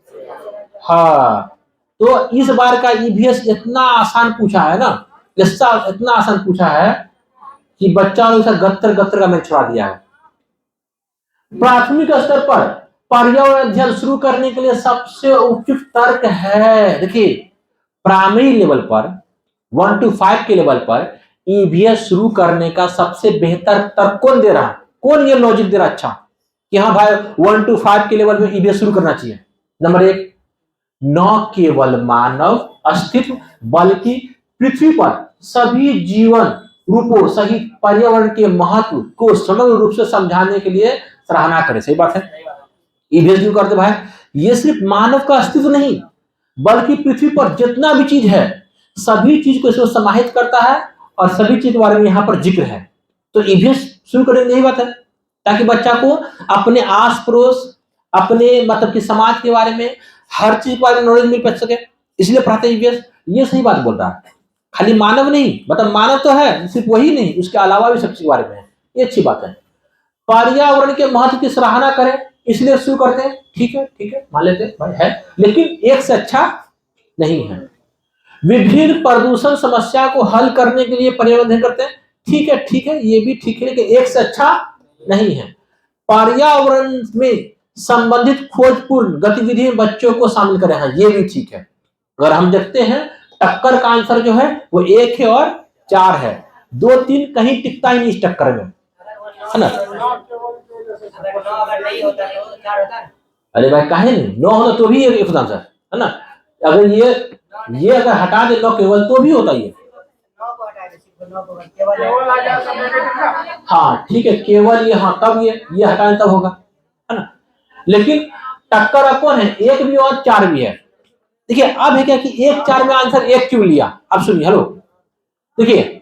हाँ। तो इस बार का ईवीएस इतना आसान पूछा है ना, इतना आसान पूछा है कि बच्चा ने गत्तर का मैंने छुड़ा दिया है। प्राथमिक स्तर पर पर्यावरण अध्ययन शुरू करने के लिए सबसे उपयुक्त तर्क है। देखिए, प्राइमरी लेवल पर 1 to 5 के लेवल पर ईवीएस शुरू करने का सबसे बेहतर तर्क कौन दे रहा है? कौन ये लॉजिक दे रहा है अच्छा कि हाँ भाई 1 to 5 के लेवल में ईवीएस शुरू करना चाहिए? नंबर 1, न केवल मानव अस्तित्व बल्कि पृथ्वी पर सभी जीवन रूपों सहित पर्यावरण के महत्व को समग्र रूप से समझाने के लिए सराहना करें। सही बात है। ईवीएस क्यों करते भाई? ये सिर्फ मानव का अस्तित्व नहीं, बल्कि पृथ्वी पर जितना भी चीज है, सभी चीज को इसमें समाहित करता है और सभी चीज के बारे में यहाँ पर जिक्र है। तो ईवीएस शुरू करेंगे, यही बात है, ताकि बच्चा को अपने आस पड़ोस, अपने मतलब कि समाज के बारे में, हर चीज के बारे में नॉलेज मिल सके, इसलिए पढ़ाते ईवीएस। ये सही बात बोल रहा है। खाली मानव नहीं, मतलब मानव तो है, सिर्फ वही नहीं, उसके अलावा भी सब चीज के बारे में है। ये अच्छी बात है। पर्यावरण के महत्व की सराहना करें इसलिए शुरू करते हैं, ठीक है मान लेते हैं भाई है, लेकिन एक से अच्छा नहीं है। विभिन्न प्रदूषण समस्या को हल करने के लिए पर्यावरण करते हैं, ठीक है ये भी ठीक है, लेकिन एक से अच्छा नहीं है। पर्यावरण में संबंधित खोजपूर्ण गतिविधि में बच्चों को शामिल करें, हाँ ये भी ठीक है। अगर हम देखते हैं टक्कर का आंसर जो है वो 1 है और 4 है, 2 3 कहीं टिकता ही नहीं इस टक्कर में, है ना। अगर नहीं होता तो 4 होता है। अरे भाई काहे नहीं, 9 होता तो भी एक आंसर है ना। अगर ये अगर हटा दे 9 केवल तो भी होता ये, 9 को हटा दे, सिर्फ 9 को केवल आ गया सब। हाँ ठीक है केवल ये, हाँ तब ये हटाने तब होगा, है ना। लेकिन टक्कर अपन है 1 भी और 4 भी है। देखिए अब है क्या कि 1 4 में आंसर 1 क्यों लिया, अब सुनिए, हेलो देखिए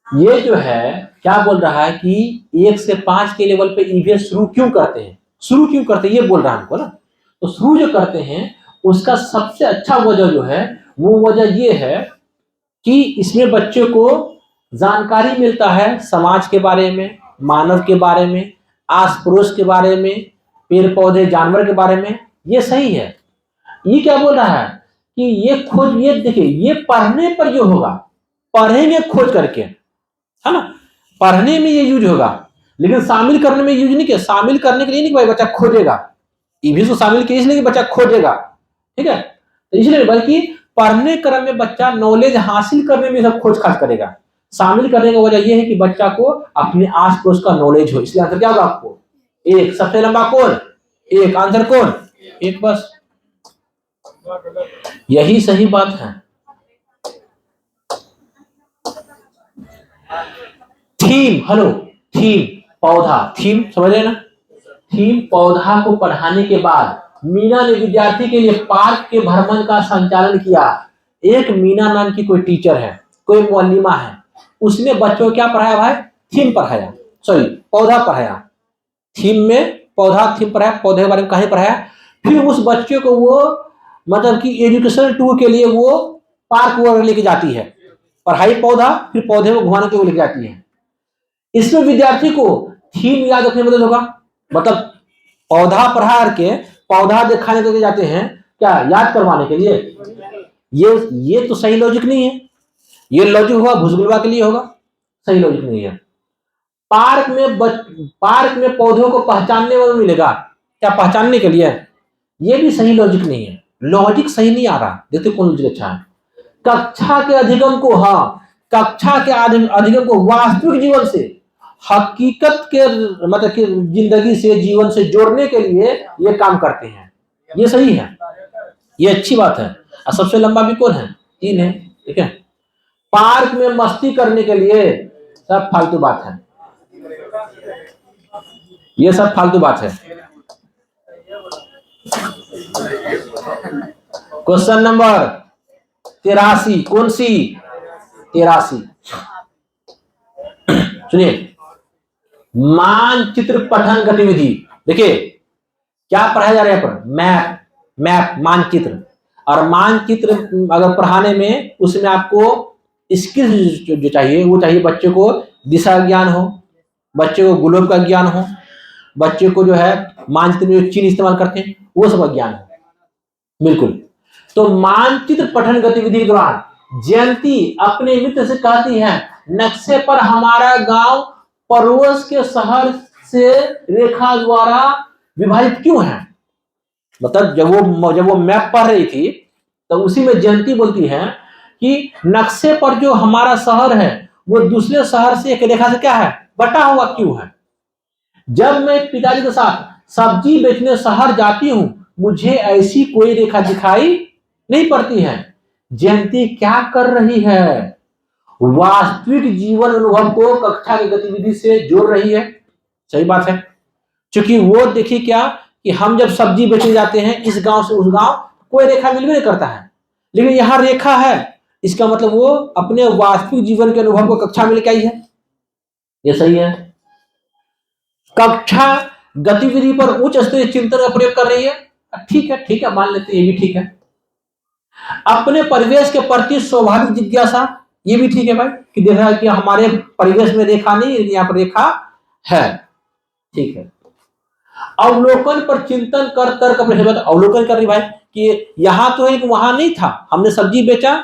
ये जो है क्या बोल रहा है कि 1 से 5 के लेवल पे ईवीएस शुरू क्यों करते हैं, ये बोल रहा है हमको ना। तो शुरू जो करते हैं उसका सबसे अच्छा वजह जो है वो वजह ये है कि इसमें बच्चों को जानकारी मिलता है समाज के बारे में, मानव के बारे में, आस पड़ोस के बारे में, पेड़ पौधे जानवर के बारे में। ये सही है। ये क्या बोल रहा है कि ये खोज, ये देखिए ये पढ़ने पर जो होगा, पढ़ेंगे खोज करके, है ना, पढ़ने में ये यूज होगा, लेकिन शामिल करने में यूज नहीं किया। शामिल करने के लिए नहीं कि भाई बच्चा खोजेगा, ईवीएस को शामिल किया इसलिए कि बच्चा खोजेगा, ठीक है, तो इसलिए बल्कि पढ़ने क्रम में बच्चा नॉलेज हासिल करने में सब खोज खास करेगा। शामिल करने का वजह यह है कि बच्चा को अपने आस पड़ोस का नॉलेज हो, इसलिए आंसर क्या होगा आपको 1। सबसे लंबा कौन 1, आंसर कौन 1, बस यही सही बात है। थीम, हेलो थीम पौधा, थीम समझ रहे ना। थीम पौधा को पढ़ाने के बाद मीना ने विद्यार्थी के लिए पार्क के भ्रमण का संचालन किया। एक मीना नाम की कोई टीचर है, कोई मुअल्लिमा है, उसने बच्चों को क्या पढ़ाया भाई, थीम पढ़ाया, सॉरी पौधा पढ़ाया। थीम में पौधा, थीम पढ़ाया, पौधे के बारे में कहानी पढ़ाया। फिर उस बच्चे को वो मतलब कि एजुकेशनल टूर के लिए वो पार्क वगैरह लेके जाती है, पढ़ाई पौधा, फिर पौधे को घुमाने के लिए लेके जाती है। इसमें विद्यार्थी को थीम याद रखने में मदद होगा, मतलब पौधा पढ़ा करके पौधा दिखाने के लिए जाते हैं क्या, याद करवाने के लिए। ये तो सही लॉजिक नहीं है। ये लॉजिक होगा भुजगुलवा के लिए होगा, सही लॉजिक नहीं है। पार्क में पौधों को पहचानने में मिलेगा क्या, पहचानने के लिए, ये भी सही लॉजिक नहीं है। लॉजिक सही नहीं आ रहा, देखते कौन लॉजिक अच्छा है। कक्षा के अधिगम को, हाँ कक्षा के अधिगम को वास्तविक जीवन से, हकीकत के मतलब कि जिंदगी से, जीवन से जोड़ने के लिए ये काम करते हैं, ये सही है, ये अच्छी बात है। और सबसे लंबा भी कौन है 3 है, ठीक है। पार्क में मस्ती करने के लिए, सब फालतू बात है, ये सब फालतू बात है। क्वेश्चन नंबर 83, कौन सी 83, सुनिए, मानचित्र पठन गतिविधि। देखिए क्या पढ़ाया जा रहा है पर मैप मानचित्र। और मानचित्र अगर पढ़ाने में उसमें आपको स्किल्स जो चाहिए वो चाहिए, बच्चे को दिशा ज्ञान हो, बच्चे को ग्लोब का ज्ञान हो, बच्चे को जो है मानचित्र में चिन्ह इस्तेमाल करते हैं वो सब ज्ञान हो, बिल्कुल। तो मानचित्र पठन गतिविधि के दौरान जयंती अपने मित्र से कहती है, नक्शे पर हमारा गांव पड़ोस के शहर से रेखा द्वारा विभाजित क्यों है। मतलब जब वो मैप पढ़ रही थी तो उसी में जयंती बोलती है कि नक्शे पर जो हमारा शहर है वो दूसरे शहर से एक रेखा से क्या है, बटा हुआ क्यों है। जब मैं पिताजी के साथ सब्जी बेचने शहर जाती हूं मुझे ऐसी कोई रेखा दिखाई नहीं पड़ती है। जयंती क्या कर रही है, वास्तविक जीवन अनुभव को कक्षा की गतिविधि से जोड़ रही है, सही बात है। क्योंकि वो देखिए क्या कि हम जब सब्जी बेचने जाते हैं इस गांव से उस गांव, कोई रेखा मिल भी नहीं करता है, लेकिन यहां रेखा है, इसका मतलब वो अपने वास्तविक जीवन के अनुभव को कक्षा में लेके आई है, ये सही है। कक्षा गतिविधि पर उच्च स्तरीय चिंतन का प्रयोग कर रही है, ठीक है मान लेते हैं, ये भी ठीक है। अपने परिवेश के प्रति स्वाभाविक जिज्ञासा, ये भी ठीक है भाई, कि देख रहा है कि हमारे परिवेश में रेखा नहीं, यहाँ पर रेखा है, ठीक है। अवलोकन पर चिंतन कर तर्क अपने अवलोकन कर रही भाई कि यहां तो है कि वहां नहीं था, हमने सब्जी बेचा,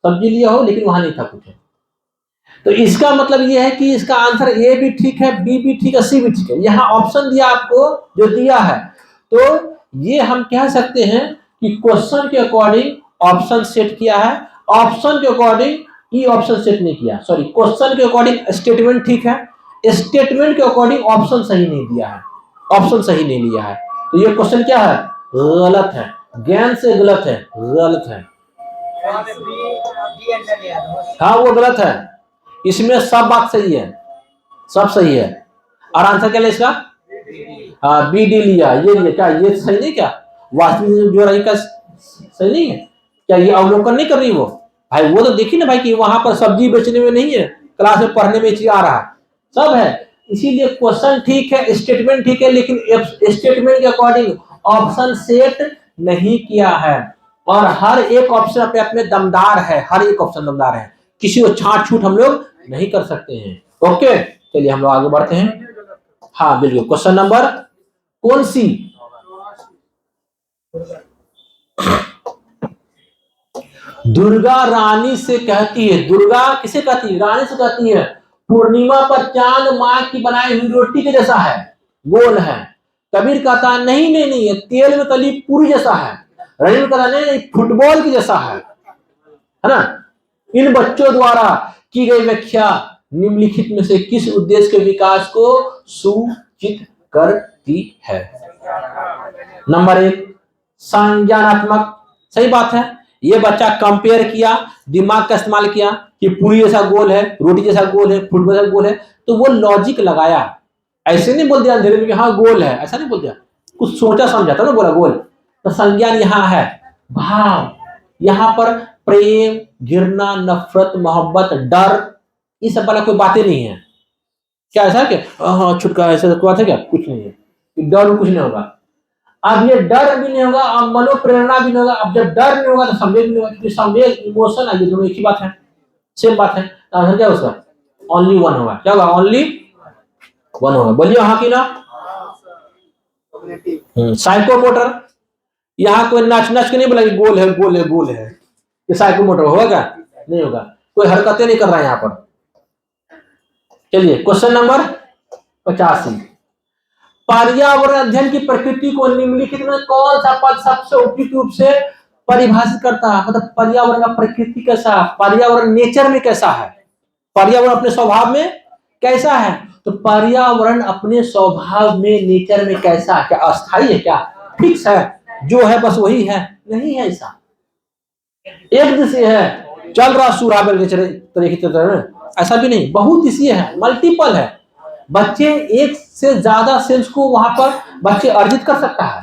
सब्जी लिया हो लेकिन वहां नहीं था कुछ है। तो इसका मतलब यह है कि इसका आंसर ए भी ठीक है, बी भी ठीक है, सी भी ठीक है। यहाँ ऑप्शन दिया आपको जो दिया है, तो ये हम कह सकते हैं कि क्वेश्चन के अकॉर्डिंग ऑप्शन सेट किया है, ऑप्शन के अकॉर्डिंग ई ऑप्शन सेट नहीं किया, सॉरी, क्वेश्चन के अकॉर्डिंग स्टेटमेंट ठीक है, स्टेटमेंट के अकॉर्डिंग ऑप्शन सही नहीं दिया है, ऑप्शन सही नहीं लिया है। तो ये क्वेश्चन क्या है? गलत है, ज्ञान से गलत है, गलत है। हाँ वो गलत है, इसमें सब बात सही है, सब सही है। और आंसर क्या है इसका? हाँ बी डी लिया, ये लिया क्या? ये सही नहीं क्या? वास्तविक जो रही का सही नहीं है क्या? ये अवलोकन नहीं कर रही वो भाई? वो तो देखी ना भाई कि वहां पर सब्जी बेचने में नहीं है, क्लास में पढ़ने में आ रहा है, सब है। इसीलिए क्वेश्चन ठीक है, स्टेटमेंट ठीक है, लेकिन स्टेटमेंट के अकॉर्डिंग ऑप्शन सेट नहीं किया है। और हर एक ऑप्शन अपने अपने दमदार है, हर एक ऑप्शन दमदार है, किसी को छांट छूट हम लोग नहीं कर सकते हैं। ओके चलिए हम लोग आगे बढ़ते हैं। हाँ बिल्कुल, क्वेश्चन नंबर कौन सी? दुर्गा रानी से कहती है, दुर्गा किसे कहती है? रानी से कहती है, पूर्णिमा पर चांद माँ की बनाई हुई रोटी के जैसा है, गोल है। कबीर कहता है नहीं नहीं नहीं, तेल में तली पूरी जैसा है। रहीम कहता है नहीं, फुटबॉल की जैसा है ना। इन बच्चों द्वारा की गई व्याख्या निम्नलिखित में से किस उद्देश्य के विकास को सूचित करती है? नंबर 1 संज्ञानात्मक, सही बात है। ये बच्चा कंपेयर किया, दिमाग का इस्तेमाल किया कि पूरी जैसा गोल है, रोटी जैसा गोल है, फुटबॉल जैसा गोल है, तो वो लॉजिक लगाया। ऐसे नहीं बोल दिया अंधेरे में कि हाँ गोल है, ऐसा नहीं बोल दिया, कुछ सोचा समझा था ना, बोला गोल। तो संज्ञान यहाँ है, भाव, यहाँ पर प्रेम, घृणा, नफरत, मोहब्बत, डर, ये सब वाला कोई बातें नहीं है। क्या ऐसा क्या? हाँ छुटका, ऐसा बात है क्या? कुछ नहीं है, डर कुछ नहीं होगा। अब ये डर भी नहीं होगा, अब मनोप्रेरणा भी नहीं होगा। अब जब डर नहीं होगा तो संवेग नहीं होगा, क्योंकि संवेग इमोशन है, ये दोनों एक ही बात है, सेम बात है। आंसर क्या उसका? ओनली वन होगा। क्या होगा? ओनली वन होगा। बोलिए हाँ की ना? साइकोमोटर, यहाँ कोई नाच नाच के नहीं बोला कि गोल है गोल है गोल है, ये साइकोमोटर होगा क्या? नहीं होगा, कोई हरकतें नहीं कर रहा है यहाँ पर। चलिए क्वेश्चन नंबर 85, पर्यावरण अध्ययन की प्रकृति को निम्नलिखित में कौन सा पद सबसे उपयुक्त रूप से परिभाषित करता है? मतलब पर्यावरण का प्रकृति कैसा है, पर्यावरण नेचर में कैसा है, पर्यावरण अपने स्वभाव में कैसा है? तो पर्यावरण अपने स्वभाव में, नेचर में कैसा है? क्या अस्थायी है? क्या फिक्स है? जो है बस वही है? नहीं है ऐसा, एक दिशा है, चल रहा सूराबल के तरह, ऐसा भी नहीं, बहुत दिशा है, मल्टीपल है। बच्चे एक से ज्यादा सेंस को वहां पर बच्चे अर्जित कर सकता है।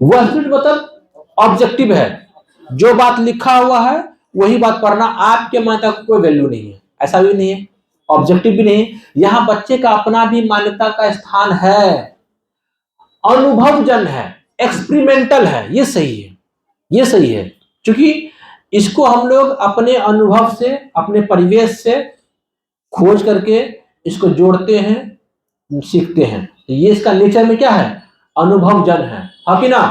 वस्तु मतलब ऑब्जेक्टिव है, जो बात लिखा हुआ है वही बात पढ़ना, आपके मान्यता को कोई वैल्यू नहीं है, ऐसा भी नहीं है, ऑब्जेक्टिव भी नहीं। यहाँ बच्चे का अपना भी मान्यता का स्थान है, अनुभवजन है, एक्सपेरिमेंटल है, ये सही है, ये सही है, क्योंकि इसको हम लोग अपने अनुभव से, अपने परिवेश से खोज करके इसको जोड़ते हैं, सीखते हैं। तो ये इसका नेचर में क्या है? अनुभवजन है, हाँ कि ना?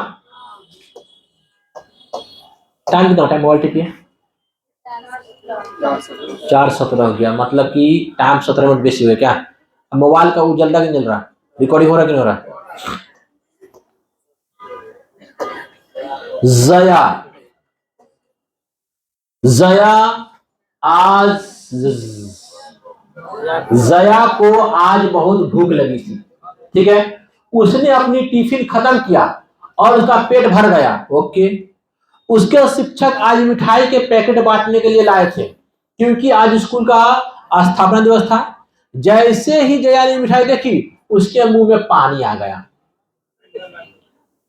टाइम कितना? टाइम मोबाइल टिपिए, 4:17 हो गया, मतलब कि टाइम 17 मिनट बेसी हुए क्या? अब मोबाइल का वो जल रहा कि नहीं जल रहा? रिकॉर्डिंग हो रहा कि नहीं हो रहा? जया, जया आज, जया को आज बहुत भूख लगी थी, ठीक है, उसने अपनी टिफिन खत्म किया और उसका पेट भर गया। ओके, उसके शिक्षक आज मिठाई के पैकेट बांटने के लिए लाए थे, क्योंकि आज स्कूल का स्थापना दिवस था। जैसे ही जया ने मिठाई देखी, उसके मुंह में पानी आ गया।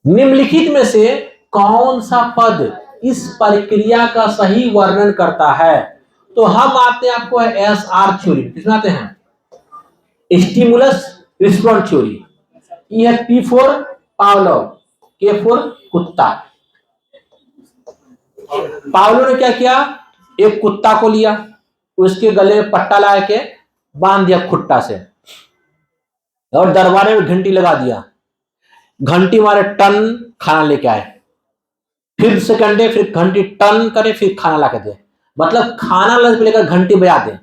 निम्नलिखित में से कौन सा पद इस प्रक्रिया का सही वर्णन करता है? तो हम आते हैं आपको SR थ्योरी, किसमें आते हैं? Stimulus response theory. ये है P for Pavlov, K for कुत्ता। पावलो ने क्या किया, एक कुत्ता को लिया, उसके गले में पट्टा लगा के बांध दिया खुट्टा से, और दरबारे में घंटी लगा दिया, घंटी मारे टन खाना लेके आए, फिर सेकंड डे फिर घंटी टन करे, फिर खाना ला के दे, मतलब खाना लेकर घंटी बजा दे।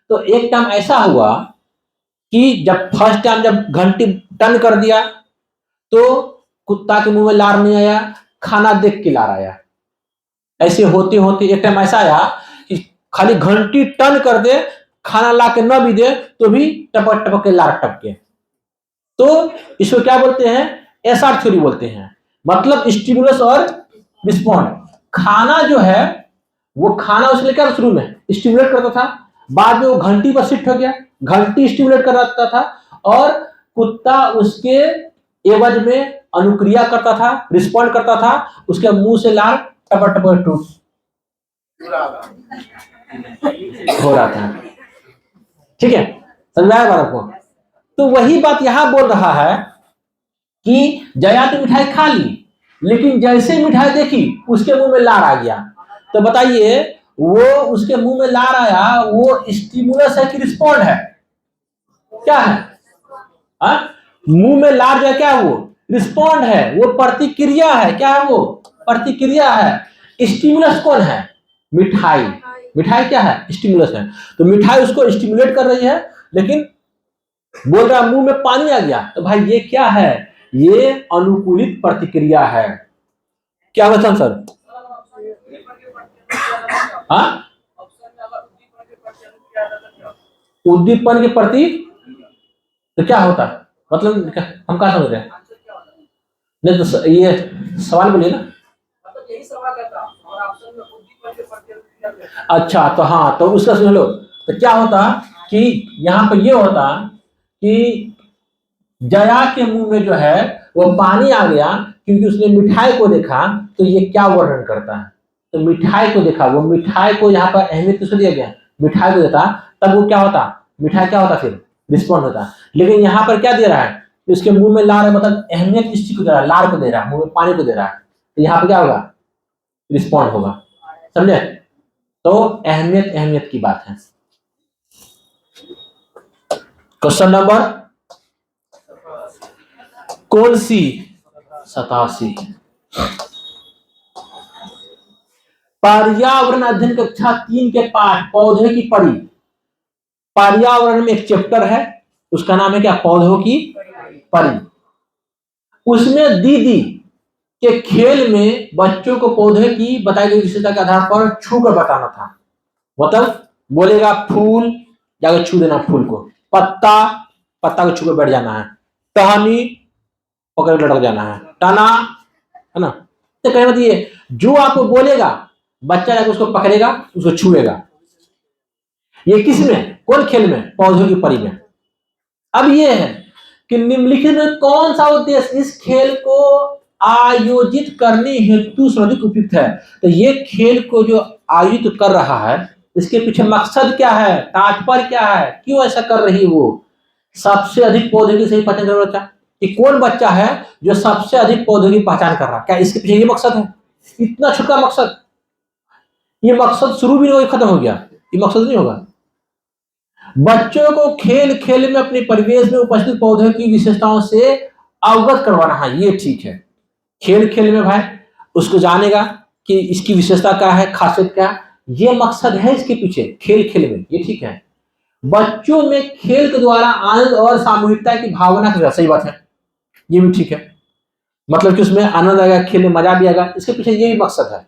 तो एक टाइम ऐसा हुआ कि जब फर्स्ट टाइम जब घंटी टन कर दिया तो कुत्ता के मुंह में लार नहीं आया, खाना देख के लार आया। ऐसे होते होते एक टाइम ऐसा आया कि खाली घंटी टन कर दे, खाना ला के न भी दे तो भी टपक टपक के लार टपके। तो इसको क्या बोलते हैं, एसआर थ्योरी बोलते हैं, मतलब स्टिमुलस और रिस्पॉन्ड। खाना जो है वो खाना उसने क्या शुरू में स्टिमुलेट करता था, बाद में वो घंटी पर शिफ्ट हो गया, घंटी स्टिमुलेट कराता था और कुत्ता उसके एवज में अनुक्रिया करता था, रिस्पॉन्ड करता था, उसके मुंह से लार टपक टपक टूट हो रहा था। ठीक है, समझाया बात आपको। तो वही बात यहां बोल रहा है कि जया तो मिठाई खा ली, लेकिन जैसे मिठाई देखी उसके मुंह में लार आ गया। तो बताइए वो उसके मुंह में लार आया, वो स्टिमुलस है कि रिस्पॉन्ड है? क्या है? मुंह में लार जो है क्या है, वो रिस्पॉन्ड है, वो प्रतिक्रिया है। क्या है? वो प्रतिक्रिया है। स्टिमुलस कौन है? मिठाई। मिठाई क्या है? स्टिमुलस है। तो मिठाई उसको स्टिमुलेट कर रही है, लेकिन बोल रहा मुंह में पानी आ गया। तो भाई ये क्या है? ये अनुकूलित प्रतिक्रिया है। क्या बताऊं सर? हाँ, उद्दीपन के प्रति तो क्या होता, मतलब हम क्या समझ रहे हैं? नहीं तो ये सवाल बोलिए ना। अच्छा, तो हाँ, तो उसका सुन लो। तो क्या होता कि यहाँ पर ये होता कि जया के मुंह में जो है वो पानी आ गया क्योंकि उसने मिठाई को देखा। तो ये क्या वर्णन करता है? तो मिठाई को देखा, वो मिठाई को यहाँ पर अहमियत किसको दिया गया? मिठाई को देता, तब वो क्या होता? मिठाई क्या होता? फिर रिस्पॉन्ड होता। लेकिन यहाँ पर क्या दे रहा है? उसके मुंह में लार है, मतलब अहमियत किस चीज को दे रहा है? लार को दे रहा है, मुंह में पानी को दे रहा है। तो यहाँ पर क्या होगा? रिस्पॉन्ड होगा। समझे? तो अहमियत की बात है। क्वेश्चन नंबर कौन सी? 87। पर्यावरण अध्ययन कक्षा 3 के पाठ पौधे की परी। पर्यावरण में एक चैप्टर है, उसका नाम है क्या? पौधों की परी। उसमें दीदी के खेल में बच्चों को पौधे की बताई गई विशेषता के आधार पर छू कर बताना था। मतलब बोलेगा फूल, जाकर छू देना फूल को, पत्ता, पत्ता को छू कर बैठ जाना है, टहनी पकड़ लटक जाना है, तना, है ना। तो कहने मतलब ये जो आपको बोलेगा बच्चा जाकर उसको पकड़ेगा, उसको छुएगा। ये किस में? कौन खेल में? पौधों की परी में। अब ये है कि निम्नलिखित में कौन सा उद्देश्य इस खेल को आयोजित करने हेतु सर्वाधिक उपयुक्त है? तो ये खेल को जो आयोजित कर रहा है, इसके पीछे मकसद क्या है, तात्पर्य क्या है, क्यों ऐसा कर रही है? वो सबसे अधिक पौधे की सही पहचान कर बच्चा, कि कौन बच्चा है जो सबसे अधिक पौधों की पहचान कर रहा है? क्या इसके पीछे ये मकसद है? इतना छोटा मकसद, ये मकसद शुरू भी नहीं हो, खत्म हो गया, ये मकसद नहीं होगा। बच्चों को खेल खेल में अपने परिवेश में उपस्थित पौधों की विशेषताओं से अवगत करवाना है, ये ठीक है। खेल खेल में भाई उसको जानेगा कि इसकी विशेषता क्या है, खासियत क्या है, ये मकसद है इसके पीछे, खेल खेल में, ये ठीक है। बच्चों में खेल के द्वारा आनंद और सामूहिकता की भावना का, सही बात है, ये भी ठीक है। मतलब कि उसमें आनंद आएगा, खेल में मजा भी आएगा, इसके पीछे ये भी मकसद है।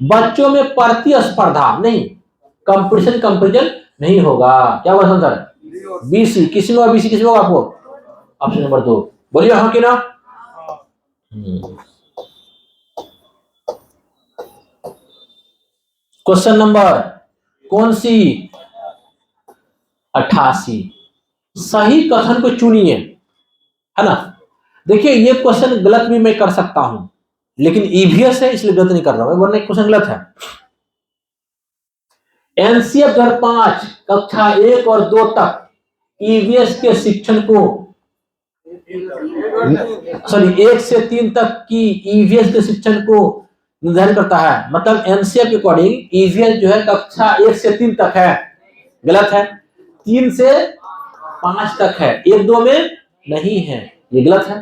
बच्चों में प्रतिस्पर्धा नहीं, कंपैरिजन नहीं होगा। क्या बोला सर? बीसी किसी में, बीसी किसी में होगा? आपको ऑप्शन नंबर 2 बोलिए, हाँ कि ना? क्वेश्चन नंबर कौन सी? 88। सही कथन को चुनिए, है ना। देखिए ये क्वेश्चन गलत भी मैं कर सकता हूं, लेकिन ईवीएस है इसलिए गलत नहीं कर रहा हूं, वरना क्वेश्चन गलत है। एनसीएफ 2005 कक्षा 1 और 2 तक ईवीएस के शिक्षण को, सॉरी 1 से 3 तक की ईवीएस के शिक्षण को निर्धारित करता है। मतलब एनसीईआरटी के अकॉर्डिंग ईवीएस जो है कक्षा 1 से 3 तक है, गलत है। 3 से 5 तक है, 1-2 में नहीं है, ये गलत है।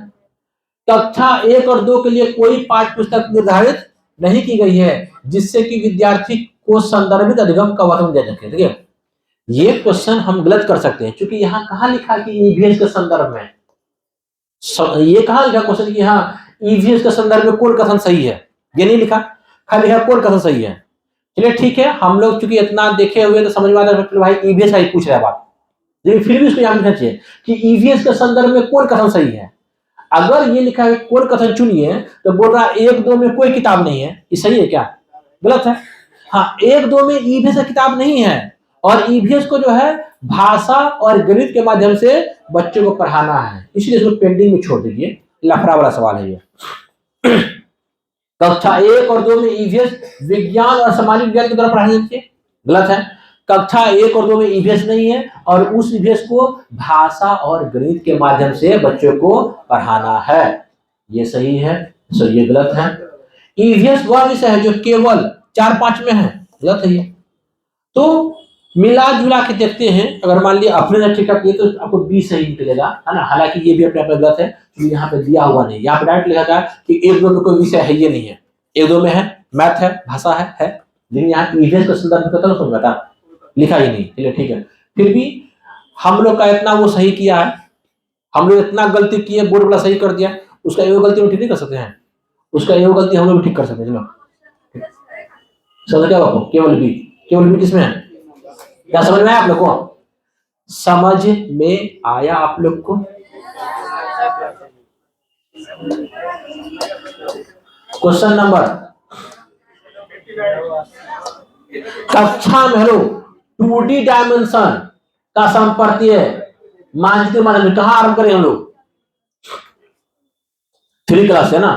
कक्षा 1 और 2 के लिए कोई पाठ्य पुस्तक निर्धारित नहीं की गई है जिससे कि विद्यार्थी को संदर्भित अधिगम का वर्णन दिया जा सके। ठीक है, ये क्वेश्चन हम गलत कर सकते हैं, क्योंकि यहाँ कहाँ लिखा कि ईवीएस के संदर्भ में, ये कहाँ लिखा क्वेश्चन कि हाँ ईवीएस के संदर्भ में कौन कथन सही है, ये नहीं लिखा, खाली लिखा कौन कथन सही है। चलिए ठीक है, हम लोग चूंकि इतना देखे हुए तो समझ में आता है भाई ईवीएस का ही पूछ रहा है बात, लेकिन फिर भी इसको याद रखना चाहिए कि ईवीएस के संदर्भ में कौन कथन सही है। अगर ये लिखा है कौन कथन चुनिए तो बोल रहा 1-2 में कोई किताब नहीं है, ये सही है क्या? गलत है। हाँ, 1-2 में ईवीएस का किताब नहीं है, और ईवीएस को जो है भाषा और गणित के माध्यम से बच्चों को पढ़ाना है, इसलिए इसको पेंडिंग में छोड़ दीजिए, लफड़ा वाला सवाल है ये। कक्षा 1 और 2 में ईवीएस विज्ञान और सामाजिक विज्ञान की तरह पढ़ानी चाहिए, गलत है। कक्षा 1 और 2 में ईवीएस नहीं है, और उस ईवीएस को भाषा और गणित के माध्यम से बच्चों को पढ़ाना है, ये सही है, सो ये गलत है। ईवीएस वह विषय है जो केवल 4-5 में है, गलत है ये। तो मिला जुला के देखते हैं, अगर मान लिया अपने ने ठीक किए तो आपको बी सही निकलेगा, है ना। हालांकि ये भी अपने आप में गलत है, क्योंकि यहाँ पे दिया हुआ नहीं, यहाँ पे डायरेक्ट लिखा था कि 1-2 में कोई विषय है, ये नहीं है। 1-2 में है, मैथ है, भाषा है, लेकिन यहाँ ईवीएस का संदर्भ पता समझ में आता, लिखा ही नहीं। चलिए ठीक है, फिर भी हम लोग का इतना वो सही किया है, हम लोग इतना गलती किए, बोर्ड वाला सही कर दिया, उसका एगो गलती हम ठीक नहीं कर सकते हैं, उसका एगो गलती हम लोग ठीक कर सकते हैं। चलो समझ क्या बात, केवल बी किसमें है, क्या समझ में आया आप लोग को? समझ में आया आप लोग को? क्वेश्चन नंबर, कक्षा में हेलो 2D डायमेंशन का संपर्तीय मानचित्र माध्यम कहां आरंभ करें हम लोग? 3 क्लास है ना,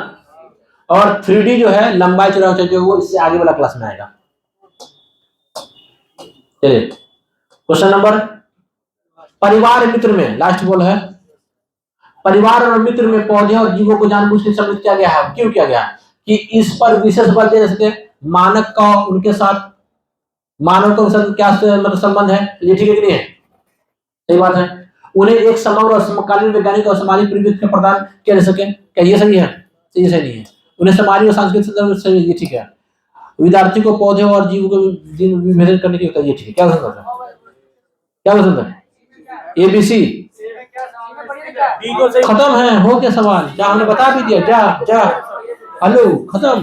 और 3D जो है लंबाई चौड़ाई जो वो इससे आगे वाला क्लास में आएगा। चलिए क्वेश्चन नंबर, परिवार मित्र में लास्ट बोल है, परिवार और मित्र में पौधे और जीवों को जानबूझ के सम्मिलित किया गया है। क्यों किया गया? कि इस पर विशेष बल दे सके, मानव का उनके साथ क्या मतलब संबंध है, ये ठीक है कि नहीं है? सही बात है। उन्हें एक समग्र और समकालीन वैज्ञानिक और सामाजिक परिवेश प्रदान किया जा सके, क्या ये सही है? सही नहीं है। उन्हें सामाजिक और सांस्कृतिक संदर्भ से, ये ठीक है। विद्यार्थी को पौधे और जीवों को विभेदन करने की होता है, ये ठीक है। क्या पसंद है, क्या पसंद है? ABC खत्म है, हो गया सवाल, जा हमने बता भी दिया, जा हेलो खत्म।